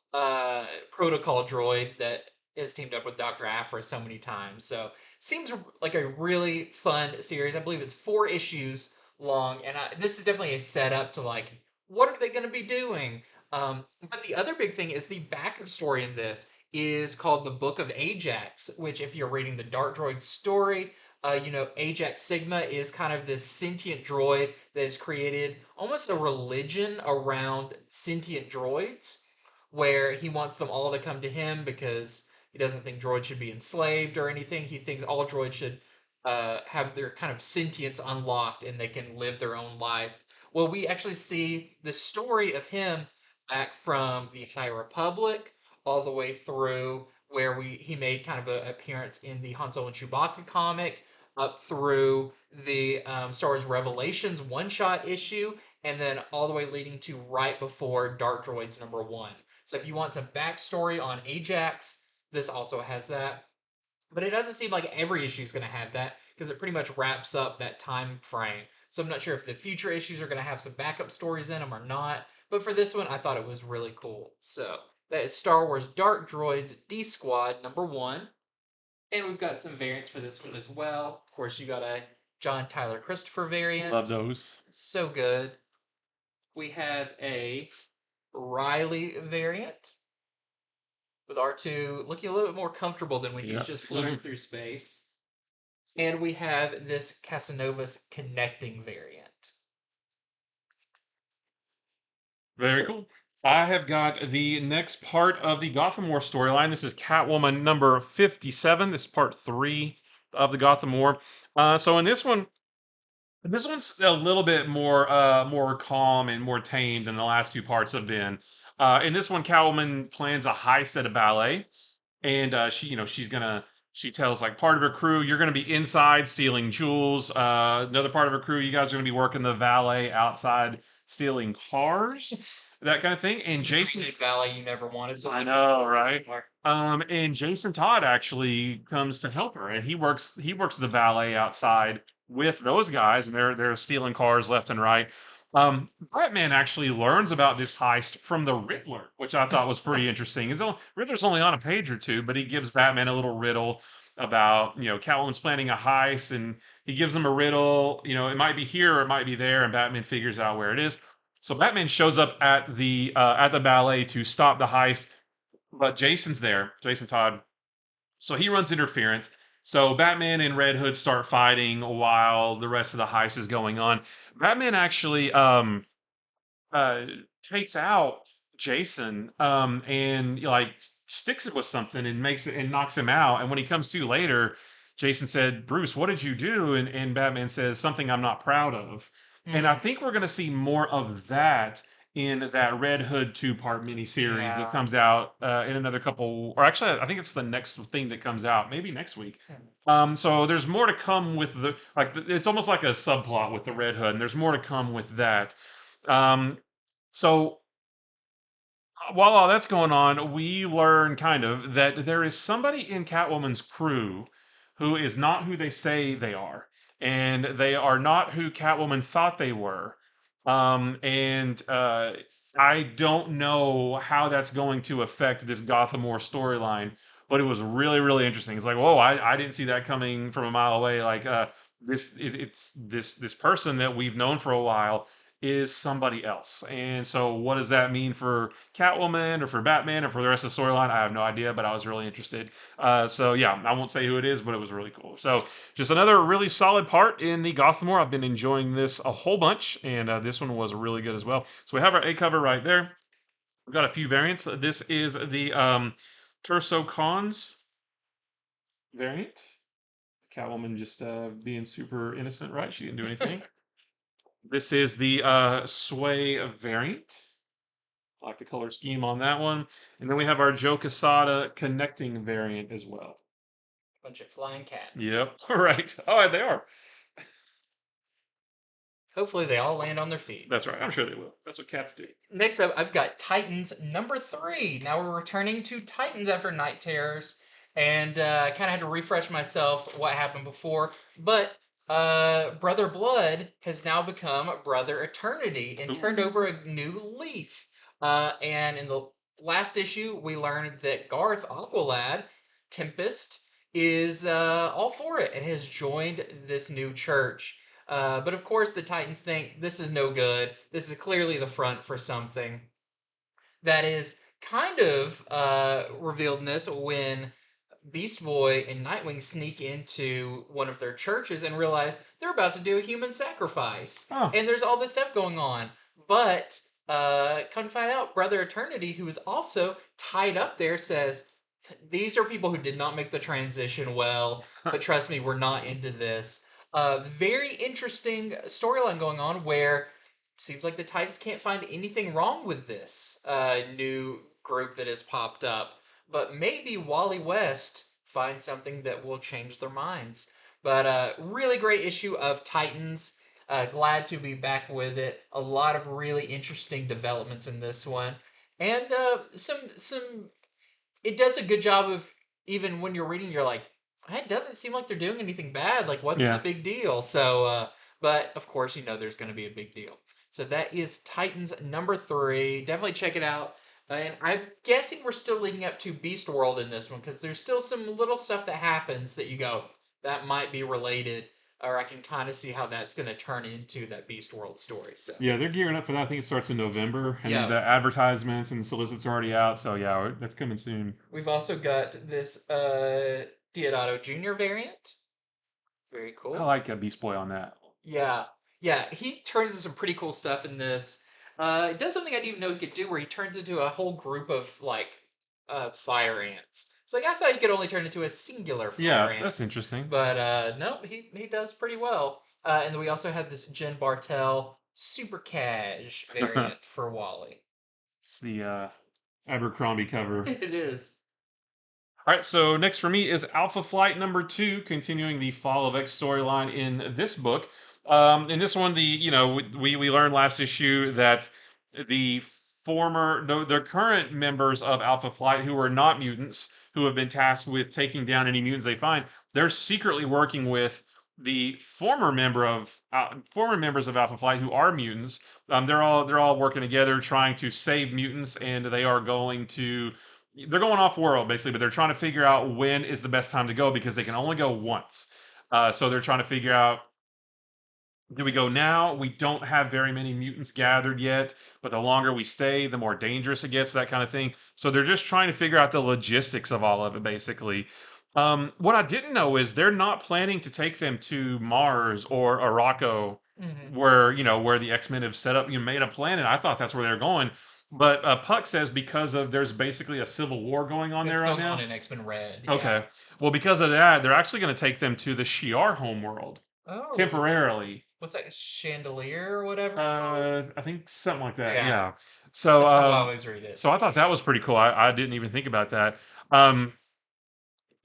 protocol droid that is teamed up with Dr. Aphra so many times. So seems like a really fun series. I believe it's 4 issues long, and this is definitely a setup to like what are they going to be doing? But the other big thing is the backup story in this is called the Book of Ajax, which, if you're reading the Dark Droid story, Ajax Sigma is kind of this sentient droid that has created almost a religion around sentient droids, where he wants them all to come to him because he doesn't think droids should be enslaved or anything. He thinks all droids should have their kind of sentience unlocked and they can live their own life. Well, we actually see the story of him back from the High Republic all the way through where he made kind of an appearance in the Han Solo and Chewbacca comic, up through the Star Wars Revelations one-shot issue, and then all the way leading to right before Dark Droids #1. So if you want some backstory on Ajax, this also has that. But it doesn't seem like every issue is going to have that because it pretty much wraps up that time frame. So I'm not sure if the future issues are going to have some backup stories in them or not. But for this one, I thought it was really cool. So that is Star Wars Dark Droids D Squad #1. And we've got some variants for this one as well. Of course, you got a John Tyler Christopher variant. Love those. So good. We have a Riley variant with R2 looking a little bit more comfortable than when he's just floating through space. And we have this Casanova's connecting variant. Very cool. I have got the next part of the Gotham War storyline. This is Catwoman number 57. This is part 3 of the Gotham War. So in this one's a little bit more calm and more tame than the last 2 parts have been. In this one, Catwoman plans a heist at a ballet, and she tells like part of her crew, you're gonna be inside stealing jewels. Another part of her crew, you guys are gonna be working the valet outside stealing cars, that kind of thing. And Jason, Valley you never wanted. I know, right? And Jason Todd actually comes to help her, and he works the valet outside with those guys, and they're stealing cars left and right. Batman actually learns about this heist from the Riddler, which I thought was pretty interesting. Riddler's only on a page or two, but he gives Batman a little riddle about, Catwoman's planning a heist, and he gives him a riddle. It might be here or it might be there, and Batman figures out where it is. So Batman shows up at the ballet to stop the heist, but Jason's there, Jason Todd. So he runs interference. So Batman and Red Hood start fighting while the rest of the heist is going on. Batman actually uh, takes out Jason and like sticks it with something and makes it and knocks him out. And when he comes to later, Jason said, "Bruce, what did you do?" And Batman says, "Something I'm not proud of." And I Hmm. think we're going to see more of that in that Red Hood two-part miniseries that Yeah. comes out in another couple, or actually, I think it's the next thing that comes out, maybe next week. Hmm. So there's more to come with it's almost like a subplot with the Red Hood, and there's more to come with that. Um, so while all that's going on, we learn kind of that there is somebody in Catwoman's crew who is not who they say they are, and they are not who Catwoman thought they were. And I don't know how that's going to affect this Gotham War storyline, but it was really, really interesting. It's like, whoa, I didn't see that coming from a mile away. Like, it's this person that we've known for a while is somebody else. And so, what does that mean for Catwoman or for Batman or for the rest of the storyline? I have no idea, but I was really interested. So, yeah, I won't say who it is, but it was really cool. So, just another really solid part in the Gotham War. I've been enjoying this a whole bunch, and this one was really good as well. So, we have our A cover right there. We've got a few variants. This is the Terso Cons variant. Catwoman just being super innocent, right? She didn't do anything. This is the Sway variant. I like the color scheme on that one. And then we have our Joe Quesada connecting variant as well. Bunch of flying cats. Yep. All right. Oh, they are. Hopefully, they all land on their feet. That's right. I'm sure they will. That's what cats do. Next up, I've got Titans #3. Now we're returning to Titans after Night Terrors, and I kind of had to refresh myself what happened before. But Brother Blood has now become Brother Eternity and turned Ooh. over a new leaf. And in the last issue, we learned that Garth Aqualad, Tempest, is all for it and has joined this new church. But of course, the Titans think this is no good. This is clearly the front for something that is kind of revealed in this when Beast Boy and Nightwing sneak into one of their churches and realize they're about to do a human sacrifice. Oh. And there's all this stuff going on. But come to find out, Brother Eternity, who is also tied up there, says, these are people who did not make the transition well, but trust me, we're not into this. Very interesting storyline going on where seems like the Titans can't find anything wrong with this new group that has popped up. But maybe Wally West finds something that will change their minds. But really great issue of Titans. Glad to be back with it. A lot of really interesting developments in this one, and some. It does a good job of even when you're reading, you're like, it doesn't seem like they're doing anything bad. Like, what's the Yeah. big deal? So, but of course, there's going to be a big deal. So that is Titans #3. Definitely check it out. And I'm guessing we're still leading up to Beast World in this one because there's still some little stuff that happens that you go, that might be related, or I can kind of see how that's going to turn into that Beast World story. So, Yeah, they're gearing up for that. I think it starts in November, and yeah. the advertisements and the solicits are already out. So yeah, that's coming soon. We've also got this Diodato Jr. variant. Very I cool. like Beast Boy on that. Yeah. Yeah, he turns into some pretty cool stuff in this. It does something I didn't even know he could do where he turns into a whole group of like fire ants. It's like I thought he could only turn into a singular fire Yeah, ant. that's interesting. But no, he does pretty well. And then we also have this Jen Bartel Super Cash variant for Wally. It's the Abercrombie cover. It is. All right, so next for me is Alpha Flight #2, continuing the Fall of X storyline in this book. In this one, we learned last issue that the the current members of Alpha Flight who are not mutants, who have been tasked with taking down any mutants they find, they're secretly working with the former members of Alpha Flight who are mutants. They're all working together trying to save mutants, and they're going off world basically, but they're trying to figure out when is the best time to go because they can only go once. So they're trying to figure out, do we go now? We don't have very many mutants gathered yet, but the longer we stay, the more dangerous it gets, that kind of thing. So they're just trying to figure out the logistics of all of it, basically. What I didn't know is they're not planning to take them to Mars or Araco, Hmm. where the X-Men have set up, made a planet. I thought that's where they're going. But Puck says because of there's basically a civil war going on It's there right going on now. in X-Men Red. Yeah. Okay. Well, because of that, they're actually going to take them to the Shi'ar homeworld Oh, temporarily. what's that chandelier or whatever it's called? I think something like that. Yeah, Yeah. So, that's how I always read it. so I thought that was pretty cool. I didn't even think about that. Um,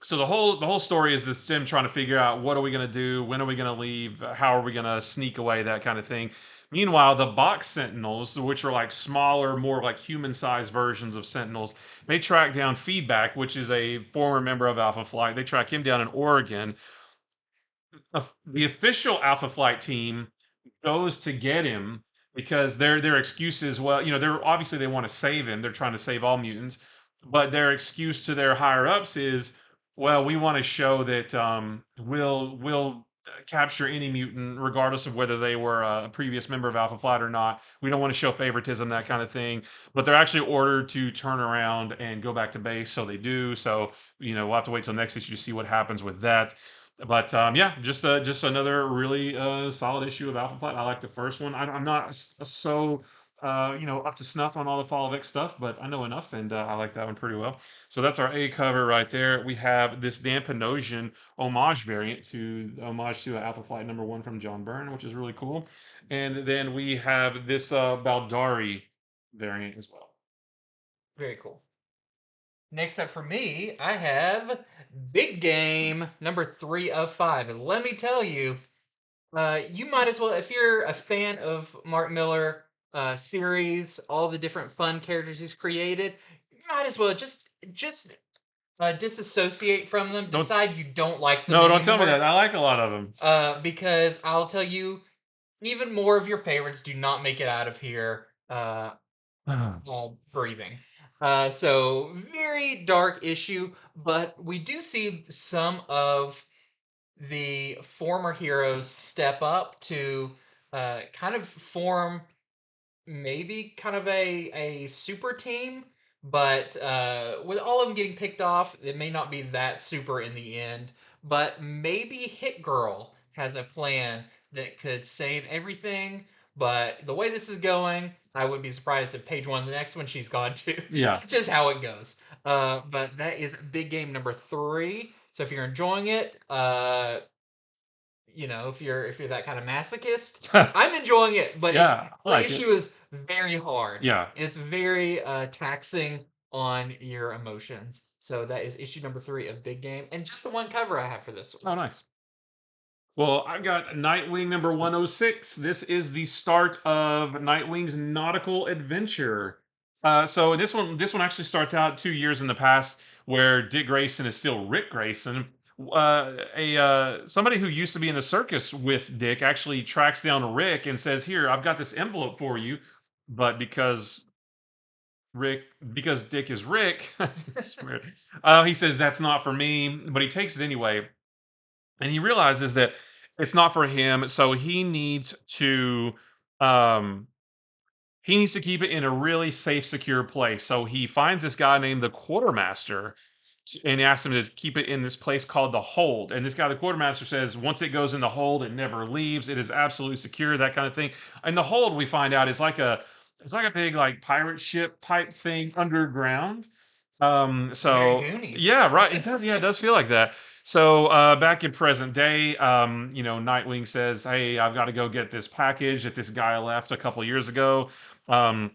so the whole story is this Sim trying to figure out what are we gonna do, when are we gonna leave, how are we gonna sneak away, that kind of thing. Meanwhile, the box Sentinels, which are like smaller, more like human-sized versions of Sentinels, they track down Feedback, which is a former member of Alpha Flight. They track him down in Oregon. The official Alpha Flight team goes to get him because their excuse is, well, they're obviously they want to save him. They're trying to save all mutants, but their excuse to their higher ups is, well, we want to show that we'll capture any mutant regardless of whether they were a previous member of Alpha Flight or not. We don't want to show favoritism, that kind of thing. But they're actually ordered to turn around and go back to base, so they do. So we'll have to wait till next issue to see what happens with that. But yeah, just another really solid issue of Alpha Flight. I like the first one. I'm not so up to snuff on all the Fall of X stuff, but I know enough, and I like that one pretty well. So that's our A cover right there. We have this Dan Panosian homage to Alpha Flight #1 from John Byrne, which is really cool. And then we have this Baldari variant as well. Very cool. Next up for me, I have Big Game #3 of 5. And let me tell you, you might as well, if you're a fan of Mark Miller series, all the different fun characters he's created, you might as well just disassociate from them. Don't Decide you don't like them no, don't tell me anymore. that. I like a lot of them. Because I'll tell you, even more of your favorites do not make it out of here. While breathing. So very dark issue, but we do see some of the former heroes step up to kind of form maybe kind of a super team, but with all of them getting picked off, it may not be that super in the end. But maybe Hit Girl has a plan that could save everything. But the way this is going, I would be surprised if page one, the next one, she's gone too. Yeah. That's just how it goes. But that is Big Game #3. So if you're enjoying it, if you're that kind of masochist, I'm enjoying it, but Yeah, I every like it. issue is very hard. Yeah. It's very taxing on your emotions. So that is issue #3 of Big Game, and just the one cover I have for this one. Oh, nice. Well, I've got Nightwing #106. This is the start of Nightwing's nautical adventure. So this one actually starts out 2 years in the past, where Dick Grayson is still Rick Grayson. A Somebody who used to be in the circus with Dick actually tracks down Rick and says, "Here, I've got this envelope for you," but Rick, because Dick is Rick, it's weird. He says that's not for me, but he takes it anyway, and he realizes that it's not for him, so um he needs to keep it in a really safe, secure place. So he finds this guy named the Quartermaster and asks him to keep it in this place called the Hold. And this guy, the Quartermaster, says once it goes in the Hold, it never leaves. It is absolutely secure, that kind of thing. And the Hold, we find out, is like a big like pirate ship type thing underground. Very So Goonies. yeah, right. It does. Yeah, it does feel like that. So back in present day, Nightwing says, "Hey, I've got to go get this package that this guy left a couple years ago." Um,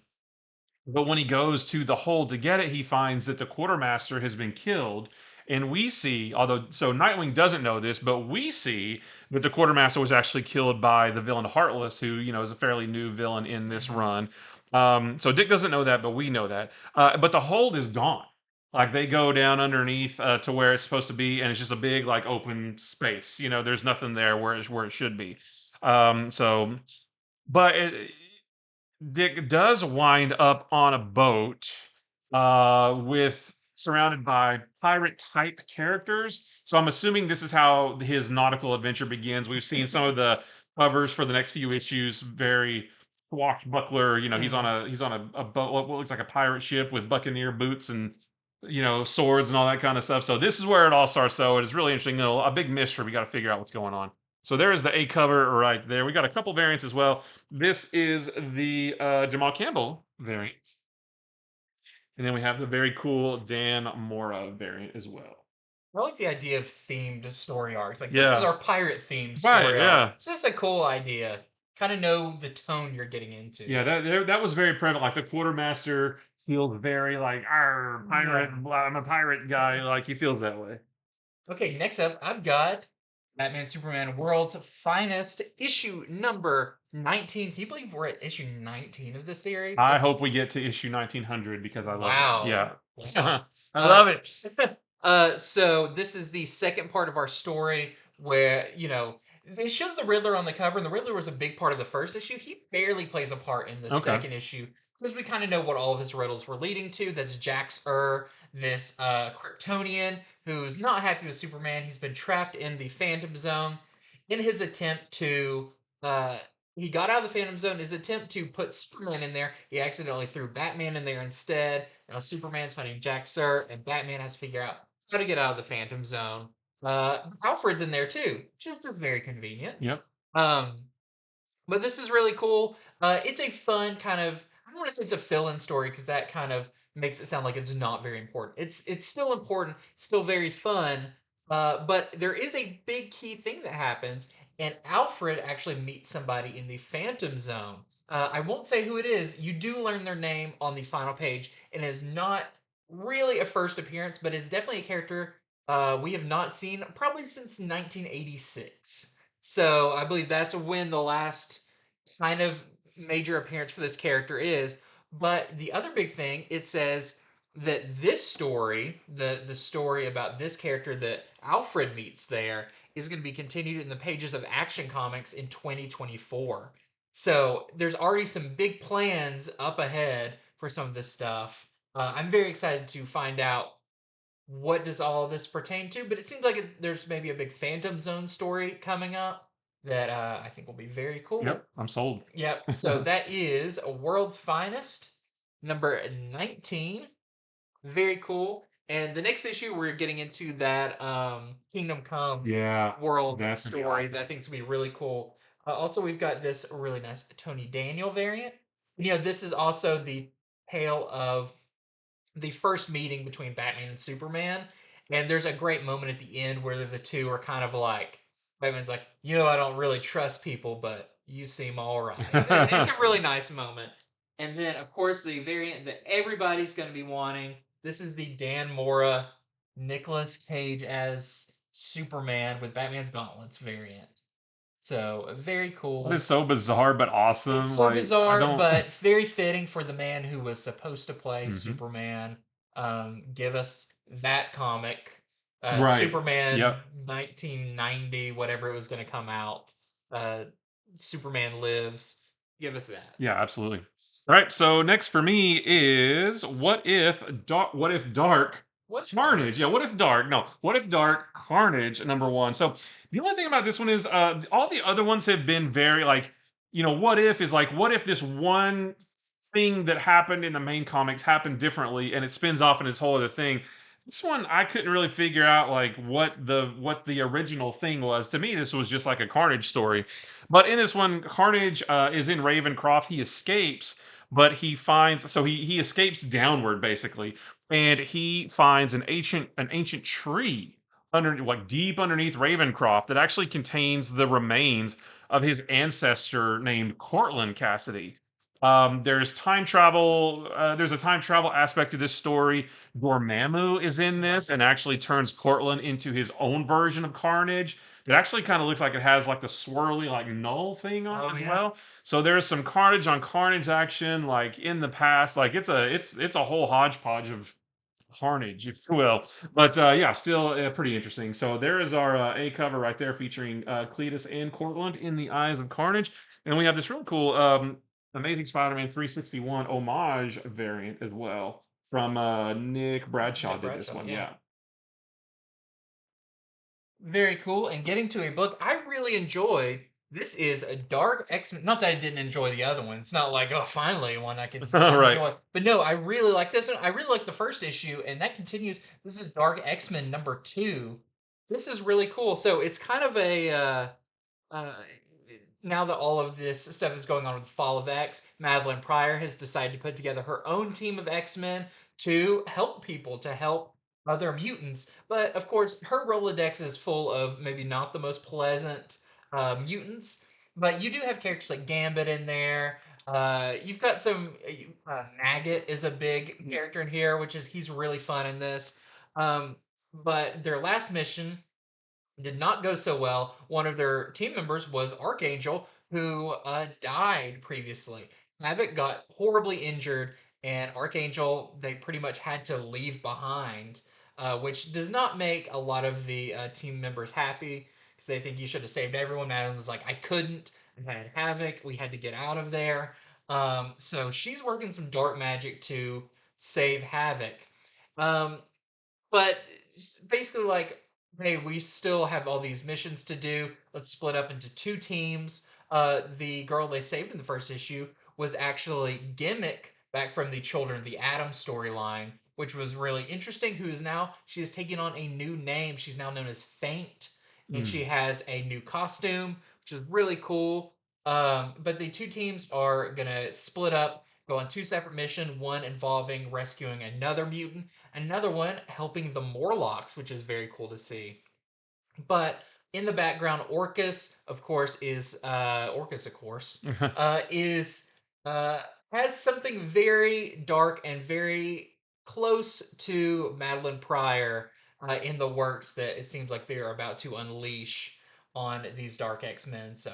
but when he goes to the hold to get it, he finds that the quartermaster has been killed. And we see, so Nightwing doesn't know this, but we see that the quartermaster was actually killed by the villain Heartless, who is a fairly new villain in this Mhm. run. So Dick doesn't know that, but we know that. But the hold is gone. Like they go down underneath to where it's supposed to be, and it's just a big like open space. There's nothing there where it should be. So, but Dick does wind up on a boat with surrounded by pirate type characters. So I'm assuming this is how his nautical adventure begins. We've seen some of the covers for the next few issues, very swashbuckler. Mhm. He's on a boat, what looks like a pirate ship with buccaneer boots and swords and all that kind of stuff. So this is where it all starts. So it is really interesting. A big mystery. We got to figure out what's going on. So there is the A cover right there. We got a couple variants as well. This is the Jamal Campbell variant. And then we have the very cool Dan Mora variant as well. I like the idea of themed story arcs. Like this is Yeah. our pirate themed Right. story arc. Yeah. It's just a cool idea. Kind of know the tone you're getting into. Yeah. That was very prevalent. Like the quartermaster feels very like, Yeah. pirate. Blah, I'm a pirate guy. Like he feels that way. Okay, next up, I've got Batman Superman World's Finest, issue number 19. Can you believe we're at issue 19 of this series? I hope we get to issue 1900 because I love it. Wow. Yeah. Wow. I love it. So this is the second part of our story where, it shows the Riddler on the cover, and the Riddler was a big part of the first issue. He barely plays a part in the Okay. second issue because we kind of know what all of his riddles were leading to. That's Jax this Kryptonian who's not happy with Superman. He's been trapped in the Phantom Zone. In his attempt to he got out of the Phantom Zone. His attempt to put Superman in there, he accidentally threw Batman in there instead. Now Superman's fighting Jax, and Batman has to figure out how to get out of the Phantom Zone. Alfred's in there too, just very convenient. Yep. Um, but this is really cool. It's a fun kind of, I don't want to say it's a fill-in story because that kind of makes it sound like it's not very important. It's still important, still very fun. But there is a big key thing that happens, and Alfred actually meets somebody in the Phantom Zone. I won't say who it is. You do learn their name on the final page, and is not really a first appearance, but is definitely a character we have not seen probably since 1986. So I believe that's when the last kind of major appearance for this character is. But the other big thing, it says that this story, the story about this character that Alfred meets there, is going to be continued in the pages of Action Comics in 2024. So there's already some big plans up ahead for some of this stuff. I'm very excited to find out what does all this pertain to, but it seems like there's maybe a big Phantom Zone story coming up that I think will be very cool. Yep. I'm sold. Yep. So that is a World's Finest, number 19. Very cool. And the next issue, we're getting into that Kingdom Come Yeah. world That's gonna be story awesome. that I think is going to be really cool. Also, we've got this really nice Tony Daniel variant. This is also the tale of the first meeting between Batman and Superman. And there's a great moment at the end where the two are kind of like, Batman's like, I don't really trust people, but you seem all right. It's a really nice moment. And then, of course, the variant that everybody's going to be wanting. This is the Dan Mora, Nicolas Cage as Superman with Batman's Gauntlets variant. So very That is cool. so bizarre but It's awesome. so Like I bizarre, don't. but very fitting for the man who was supposed to play Mhm. Superman. Give us that comic, Right. Superman Yep. 1990, whatever it was going to come out. Uh, Superman Lives. Give us that. Yeah, absolutely. All right. So next for me is what if Dark What's Carnage? dark? Yeah, what if Dark? No, what if Dark Carnage number one. So the only thing about this one is all the other ones have been very like, what if is like what if this one thing that happened in the main comics happened differently and it spins off in this whole other thing. This one I couldn't really figure out like what the original thing was. To me, this was just like a Carnage story. But in this one, Carnage is in Ravencroft. He escapes, but he escapes downward basically, and he finds an ancient tree under like deep underneath Ravencroft that actually contains the remains of his ancestor named Cortland Cassidy. There's time travel. There's a time travel aspect to this story. Dormammu is in this and actually turns Cortland into his own version of Carnage. It actually kind of looks like it has like the swirly like null thing on it Oh as yeah. well. So there's some Carnage on Carnage action like in the past. Like it's a whole hodgepodge Carnage, if you will. But yeah, still pretty interesting. So there is our A cover right there featuring Cletus and Cortland in the Eyes of Carnage. And we have this really cool Amazing Spider-Man 361 homage variant as well from Nick Bradshaw Nick did this Bradshaw, one. yeah. Yeah. Very cool. And getting to a book I really enjoy. This is a Dark X-Men. Not that I didn't enjoy the other one. It's not like, oh, finally one I can Right. enjoy. But no, I really like this one. I really like the first issue, and that continues. This is Dark X-Men #2. This is really cool. So it's kind of a uh, now that all of this stuff is going on with the Fall of X, Madeline Pryor has decided to put together her own team of X-Men to help people, to help other mutants. But of course, her Rolodex is full of maybe not the most pleasant mutants. But you do have characters like Gambit in there. You've got some. Maggot is a big character in here, which is he's really fun in this. But their last mission did not go so well. One of their team members was Archangel, who died previously. Havoc got horribly injured, and Archangel they pretty much had to leave behind, which does not make a lot of the team members happy because they think you should have saved everyone. Madeline was like, I couldn't. I had Havoc. We had to get out of there. So she's working some dark magic to save Havoc. Um, but basically, like, hey, we still have all these missions to do. Let's split up into two teams. The girl they saved in the first issue was actually Gimmick back from the Children of the Atom storyline, which was really interesting. Who is now she is taking on a new name. She's now known as Faint, and Mm. she has a new costume, which is really cool. But the two teams are gonna split up, go on two separate missions. One involving rescuing another mutant, another one helping the Morlocks, which is very cool to see. But in the background, Orcus, of course, is uh, has something very dark and very close to Madeline Pryor in the works that it seems like they are about to unleash on these Dark X-Men. So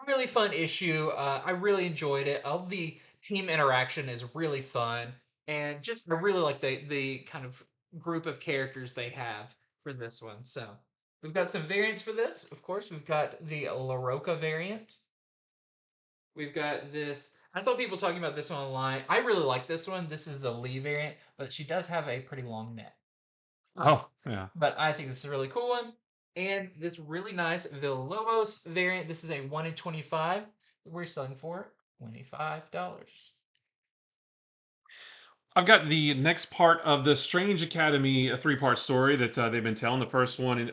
really fun issue. I really enjoyed it. All the team interaction is really fun, and just I really like the kind of group of characters they have for this one. So we've got some variants for this. Of course, we've got the La Roca variant. We've got this. I saw people talking about this one online. I really like this one. This is the Lee variant, but she does have a pretty long neck. Oh, yeah. But I think this is a really cool one. And this really nice Villalobos variant. This is a 1 in 25. We're selling for $25. I've got the next part of the Strange Academy, a three-part story that they've been telling. The first one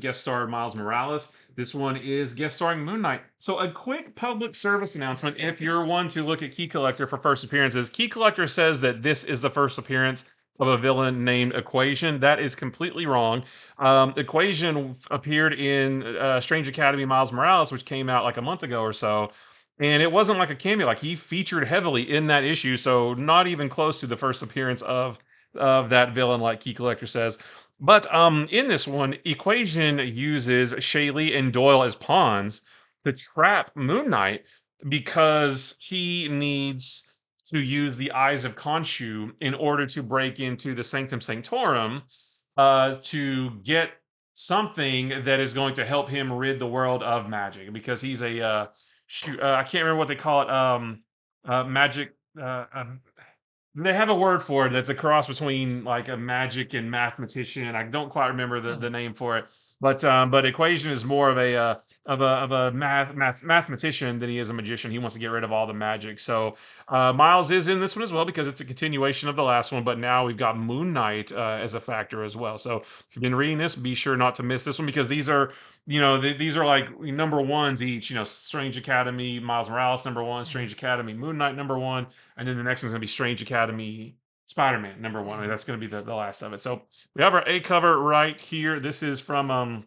guest star Miles Morales. This one is guest starring Moon Knight. So a quick public service announcement: if you're one to look at Key Collector for first appearances, Key Collector says that this is the first appearance of a villain named Equation. That is completely wrong. Equation appeared in Strange Academy Miles Morales, which came out like a month ago or so, and it wasn't like a cameo; like he featured heavily in that issue, so not even close to the first appearance of that villain, like Key Collector says. But in this one, Equation uses Shaylee and Doyle as pawns to trap Moon Knight because he needs to use the Eyes of Khonshu in order to break into the Sanctum Sanctorum to get something that is going to help him rid the world of magic because he's a shoot, I can't remember what they call it. Magic. They have a word for it that's a cross between like a magic and mathematician. I don't quite remember the Hmm. name for it, but Equation is more of a mathematician than he is a magician. He wants to get rid of all the magic. So Miles is in this one as well because it's a continuation of the last one, but now we've got Moon Knight as a factor as well. So if you've been reading this, be sure not to miss this one because these are these are like number ones each. Strange Academy, Miles Morales number one, Hmm. Strange Academy, Moon Knight number one, and then the next one's gonna be Strange Academy Spider-Man number one. I mean, Hmm. that's gonna be the last of it. So we have our A cover right here. This is from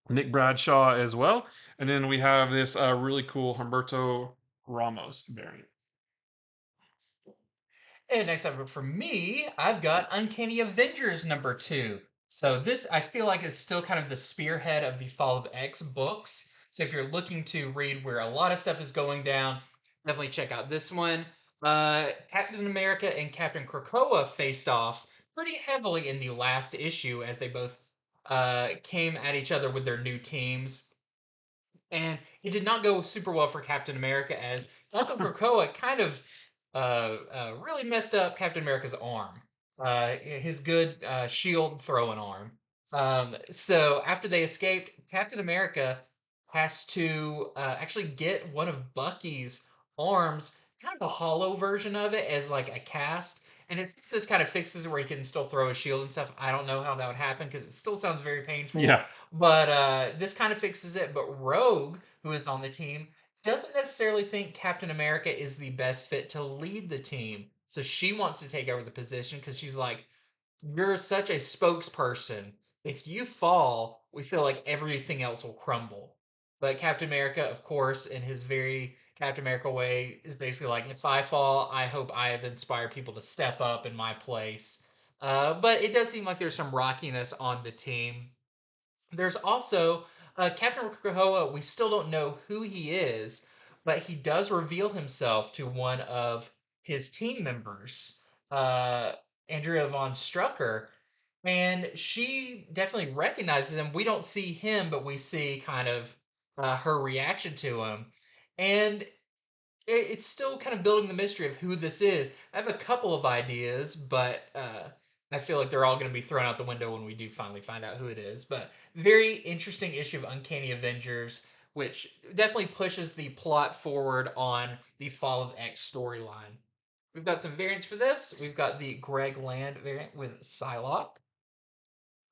Nick Bradshaw as well. And then we have this really cool Humberto Ramos variant. And next up for me, I've got Uncanny Avengers #2. So this I feel like is still kind of the spearhead of the Fall of X books. So if you're looking to read where a lot of stuff is going down, definitely check out this one. Captain America and Captain Krakoa faced off pretty heavily in the last issue as they both came at each other with their new teams. And it did not go super well for Captain America as Uncle Krakoa kind of really messed up Captain America's arm, his good shield throwing arm. So after they escaped, Captain America has to actually get one of Bucky's arms, kind of a hollow version of it, as like a cast. And it's this kind of fixes it where he can still throw a shield and stuff. I don't know how that would happen because it still sounds very painful. Yeah. But this kind of fixes it. But Rogue, who is on the team, doesn't necessarily think Captain America is the best fit to lead the team. So she wants to take over the position because she's like, you're such a spokesperson. If you fall, we feel like everything else will crumble. But Captain America, of course, in his very Captain America way, is basically like, if I fall, I hope I have inspired people to step up in my place. But it does seem like there's some rockiness on the team. There's also Captain Krakoa. We still don't know who he is, but he does reveal himself to one of his team members, uh, Andrea von Strucker, and she definitely recognizes him. We don't see him, but we see kind of her reaction to him, and it's still kind of building the mystery of who this is. I have a couple of ideas, but I feel like they're all going to be thrown out the window when we do finally find out who it is. But very interesting issue of Uncanny Avengers, which definitely pushes the plot forward on the Fall of X storyline. We've got some variants for this. We've got the Greg Land variant with Psylocke.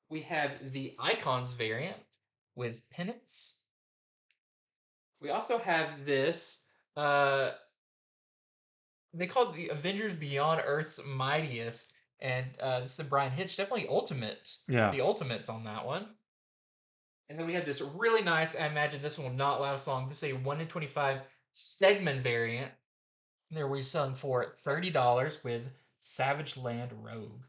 We have the Icons variant with Penance. We also have this they call it the Avengers Beyond Earth's Mightiest, and this is Brian Hitch, definitely Ultimate, Yeah. the Ultimates on that one. And then we have this really nice. I imagine this one will not last long. This is a 1 in 25 Stegman variant. There we're selling for $30 with Savage Land Rogue.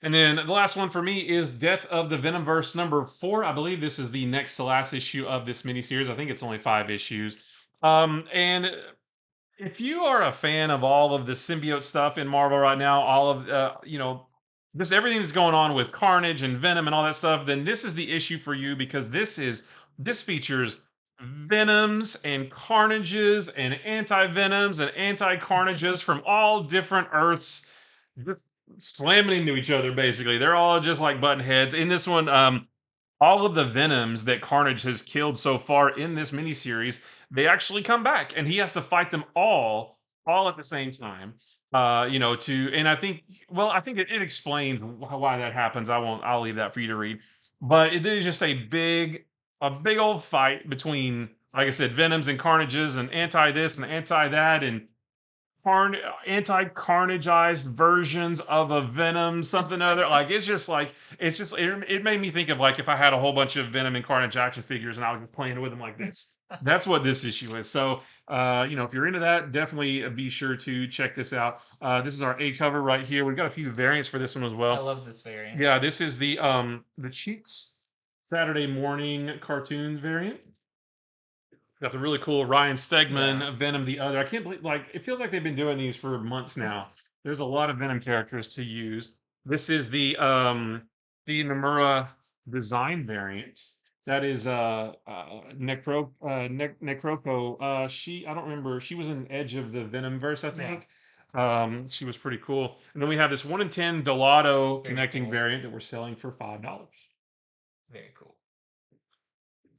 And then the last one for me is Death of the Venomverse #4. I believe this is the next to last issue of this miniseries. I think it's only 5 issues. And if you are a fan of all of the symbiote stuff in Marvel right now, all of just everything that's going on with Carnage and Venom and all that stuff, then this is the issue for you because this features Venoms and Carnages and anti-Venoms and anti-Carnages from all different Earths just slamming into each other basically. They're all just like button heads. In this one, all of the Venoms that Carnage has killed so far in this miniseries, they actually come back, and he has to fight them all at the same time. And I think, well, I think it explains why that happens. I'll leave that for you to read. But it is just a big old fight between, like I said, Venoms and Carnages, and anti this and anti that, and anti-carnageized versions of a Venom, something or other. Like it made me think of like if I had a whole bunch of Venom and Carnage action figures and I was just playing with them like this. That's what this issue is. So if you're into that, definitely be sure to check this out. This is our A cover right here. We've got a few variants for this one as I well. love this variant. Yeah, this is the Cheeks Saturday morning cartoon variant. Got the really cool Ryan Stegman, Yeah. Venom the Other. I can't believe, like, it feels like they've been doing these for months now. There's a lot of Venom characters to use. This is the Nomura design variant. That is Necroco. I don't remember. She was in Edge of the Venomverse, I Yeah. think. She was pretty cool. And then we have this 1 in 10 Delato Very connecting cool. variant that we're selling for $5. Very cool.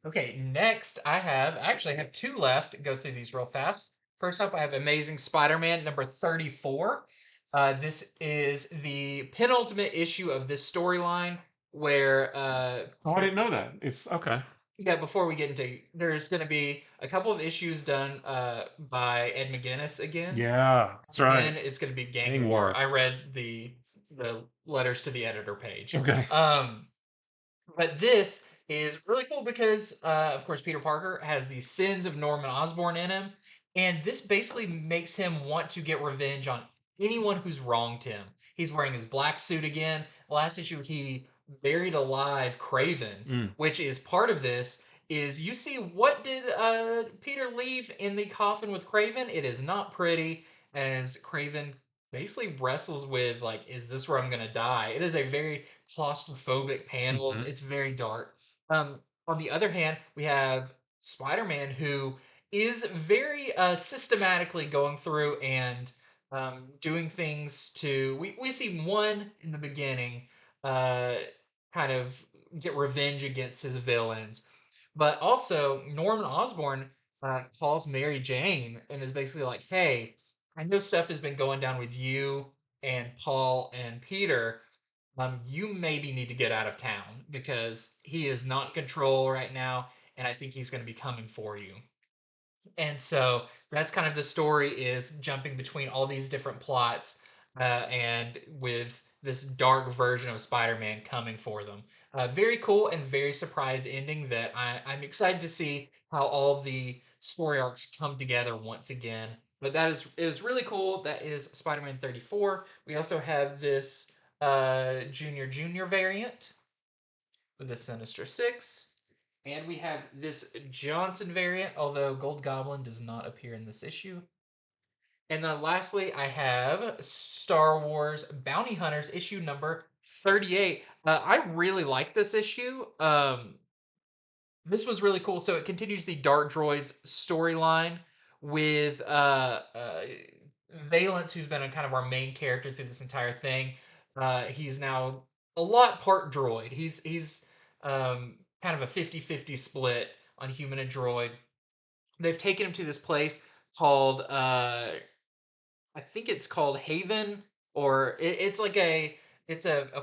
Okay, next I actually have two left. Go through these real fast. First up, I have Amazing Spider-Man #34. This is the penultimate issue of this storyline where Oh, I didn't know that. It's okay. yeah, before we get into there's going to be a couple of issues done by Ed McGuinness again. Yeah, that's And right. then it's going to be Gang Gang War. War. I read the letters to the editor page. Okay. But this is really cool because, of course, Peter Parker has the sins of Norman Osborn in him, and this basically makes him want to get revenge on anyone who's wronged him. He's wearing his black suit again. Last issue, he buried alive Craven, Mm. which is part of this. Is you see what did Peter leave in the coffin with Craven? It is not pretty as Craven basically wrestles with like, is this where I'm gonna die? It is a very claustrophobic panels. Mhm. It's very dark. On the other hand, we have Spider-Man who is very systematically going through and doing things to. We see one in the beginning, uh, kind of get revenge against his villains, but also Norman Osborn calls Mary Jane and is basically like, "Hey, I know stuff has been going down with you and Paul and Peter. You maybe need to get out of town because he is not in control right now, and I think he's going to be coming for you." And so that's kind of the story, is jumping between all these different plots, and with this dark version of Spider-Man coming for them. Very cool and very surprise ending that I'm excited to see how all the story arcs come together once again. But that is it was really cool. That is Spider-Man 34. We also have this Junior variant with the Sinister Six. And we have this Johnson variant, although Gold Goblin does not appear in this issue. And then lastly, I have Star Wars Bounty Hunters issue number 38. I really like this issue. This was really cool. So it continues the Dark Droids storyline with Valence, who's been a kind of our main character through this entire thing. He's now a lot part droid. He's kind of a 50-50 split on human and droid. They've taken him to this place called I think it's called Haven, or it's like a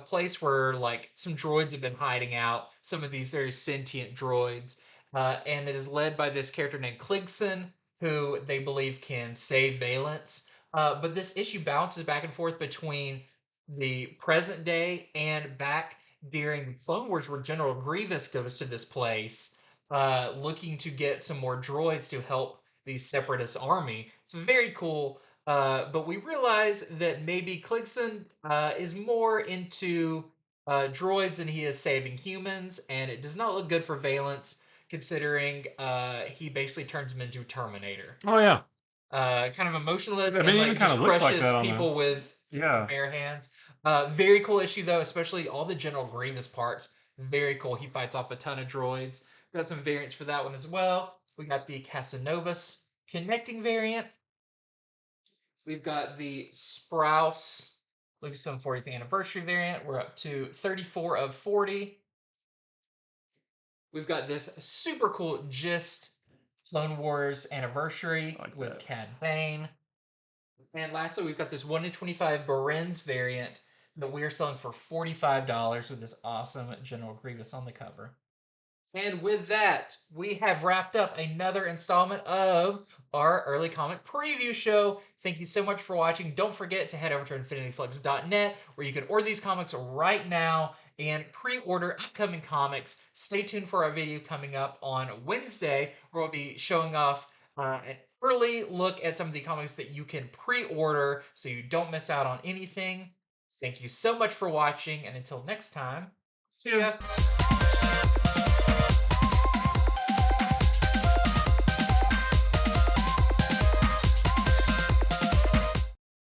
place where like some droids have been hiding out. Some of these very sentient droids, and it is led by this character named Kligson, who they believe can save Valence. But this issue bounces back and forth between the present day and back during the Clone Wars, where General Grievous goes to this place, looking to get some more droids to help the Separatist army. It's very cool, but we realize that maybe Kligson is more into droids than he is saving humans, and it does not look good for Valence, considering he basically turns him into Terminator. Oh yeah. Kind of emotionless I and mean, it even like kind just of looks like crushes that on the. people with Yeah. bare hands. Very cool issue though, especially all the General Grievous parts. Very cool. He fights off a ton of droids. Got some variants for that one as well. We got the Casanovas connecting variant. We've got the Sprouse Lucasfilm 40th anniversary variant. We're up to 34 of 40. We've got this super cool Gist Clone Wars I anniversary like with that. Cad Bane. And lastly, we've got this 1 in 25 Baren's variant that we are selling for $45 with this awesome General Grievous on the cover. And with that, we have wrapped up another installment of our early comic preview show. Thank you so much for watching. Don't forget to head over to infinityflux.net where you can order these comics right now and pre-order upcoming comics. Stay tuned for our video coming up on Wednesday where we'll be showing off an early look at some of the comics that you can pre-order so you don't miss out on anything. Thank you so much for watching, and until next time, see Yeah. ya.